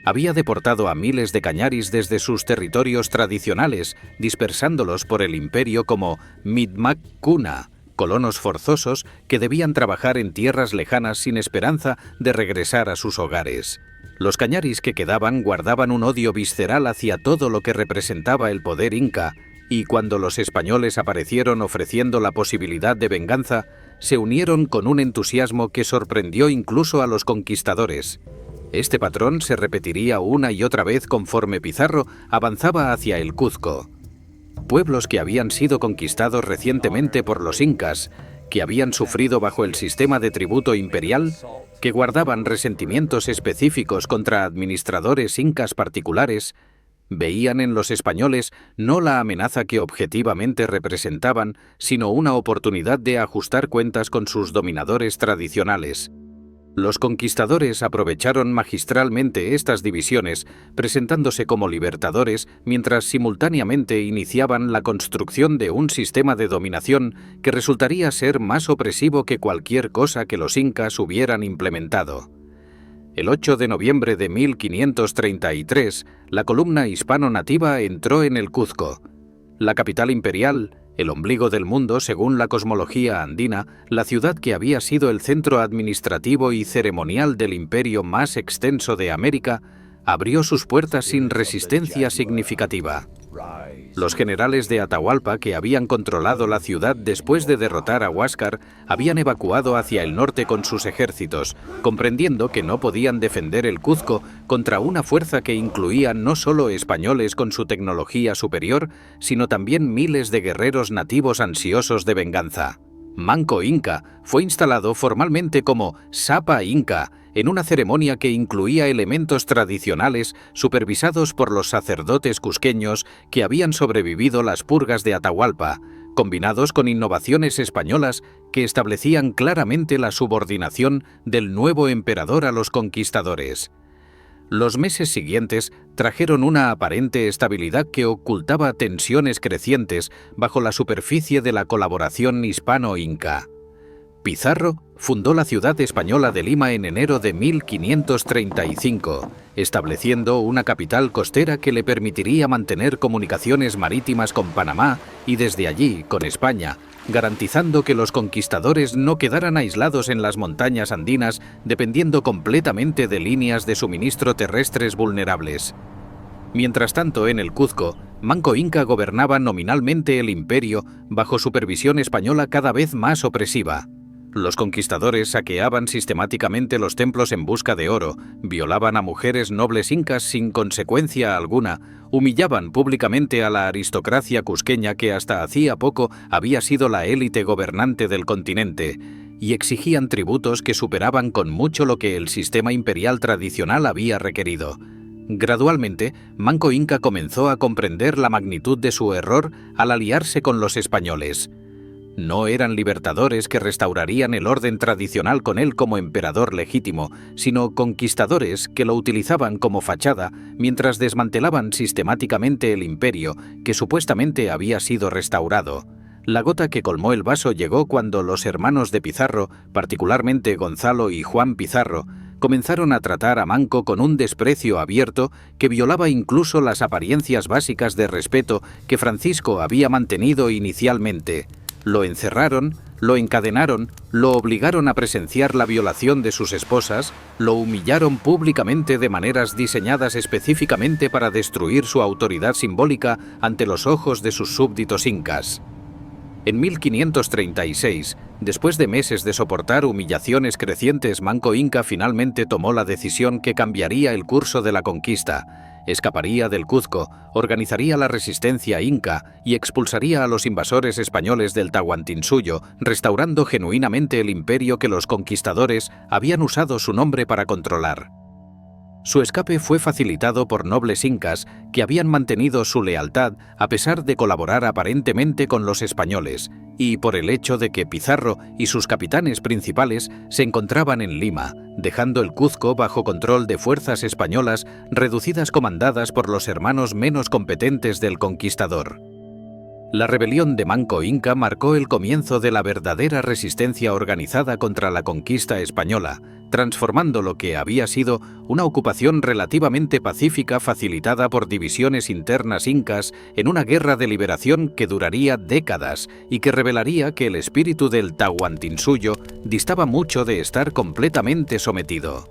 [SPEAKER 1] Había deportado a miles de cañaris desde sus territorios tradicionales, dispersándolos por el imperio como Mi'kmaq Kuna, colonos forzosos que debían trabajar en tierras lejanas sin esperanza de regresar a sus hogares. Los cañaris que quedaban guardaban un odio visceral hacia todo lo que representaba el poder inca, y cuando los españoles aparecieron ofreciendo la posibilidad de venganza, se unieron con un entusiasmo que sorprendió incluso a los conquistadores. Este patrón se repetiría una y otra vez conforme Pizarro avanzaba hacia el Cuzco. Pueblos que habían sido conquistados recientemente por los incas, que habían sufrido bajo el sistema de tributo imperial, que guardaban resentimientos específicos contra administradores incas particulares, veían en los españoles no la amenaza que objetivamente representaban, sino una oportunidad de ajustar cuentas con sus dominadores tradicionales. Los conquistadores aprovecharon magistralmente estas divisiones, presentándose como libertadores, mientras simultáneamente iniciaban la construcción de un sistema de dominación que resultaría ser más opresivo que cualquier cosa que los incas hubieran implementado. El 8 de noviembre de 1533, la columna hispano-nativa entró en el Cuzco. La capital imperial, el ombligo del mundo según la cosmología andina, la ciudad que había sido el centro administrativo y ceremonial del imperio más extenso de América, abrió sus puertas sin resistencia significativa. Los generales de Atahualpa, que habían controlado la ciudad después de derrotar a Huáscar, habían evacuado hacia el norte con sus ejércitos, comprendiendo que no podían defender el Cuzco contra una fuerza que incluía no solo españoles con su tecnología superior, sino también miles de guerreros nativos ansiosos de venganza. Manco Inca fue instalado formalmente como Sapa Inca, en una ceremonia que incluía elementos tradicionales supervisados por los sacerdotes cusqueños que habían sobrevivido las purgas de Atahualpa, combinados con innovaciones españolas que establecían claramente la subordinación del nuevo emperador a los conquistadores. Los meses siguientes trajeron una aparente estabilidad que ocultaba tensiones crecientes bajo la superficie de la colaboración hispano-inca. Pizarro fundó la ciudad española de Lima en enero de 1535, estableciendo una capital costera que le permitiría mantener comunicaciones marítimas con Panamá y desde allí con España, garantizando que los conquistadores no quedaran aislados en las montañas andinas dependiendo completamente de líneas de suministro terrestres vulnerables. Mientras tanto, en el Cuzco, Manco Inca gobernaba nominalmente el imperio bajo supervisión española cada vez más opresiva. Los conquistadores saqueaban sistemáticamente los templos en busca de oro, violaban a mujeres nobles incas sin consecuencia alguna, humillaban públicamente a la aristocracia cusqueña que hasta hacía poco había sido la élite gobernante del continente, y exigían tributos que superaban con mucho lo que el sistema imperial tradicional había requerido. Gradualmente, Manco Inca comenzó a comprender la magnitud de su error al aliarse con los españoles. No eran libertadores que restaurarían el orden tradicional con él como emperador legítimo, sino conquistadores que lo utilizaban como fachada mientras desmantelaban sistemáticamente el imperio que supuestamente había sido restaurado. La gota que colmó el vaso llegó cuando los hermanos de Pizarro, particularmente Gonzalo y Juan Pizarro, comenzaron a tratar a Manco con un desprecio abierto que violaba incluso las apariencias básicas de respeto que Francisco había mantenido inicialmente. Lo encerraron, lo encadenaron, lo obligaron a presenciar la violación de sus esposas, lo humillaron públicamente de maneras diseñadas específicamente para destruir su autoridad simbólica ante los ojos de sus súbditos incas. En 1536, después de meses de soportar humillaciones crecientes, Manco Inca finalmente tomó la decisión que cambiaría el curso de la conquista. Escaparía del Cuzco, organizaría la resistencia inca y expulsaría a los invasores españoles del Tahuantinsuyo, restaurando genuinamente el imperio que los conquistadores habían usado su nombre para controlar. Su escape fue facilitado por nobles incas que habían mantenido su lealtad a pesar de colaborar aparentemente con los españoles, y por el hecho de que Pizarro y sus capitanes principales se encontraban en Lima, dejando el Cuzco bajo control de fuerzas españolas reducidas comandadas por los hermanos menos competentes del conquistador. La rebelión de Manco Inca marcó el comienzo de la verdadera resistencia organizada contra la conquista española, transformando lo que había sido una ocupación relativamente pacífica facilitada por divisiones internas incas en una guerra de liberación que duraría décadas y que revelaría que el espíritu del Tahuantinsuyo distaba mucho de estar completamente sometido.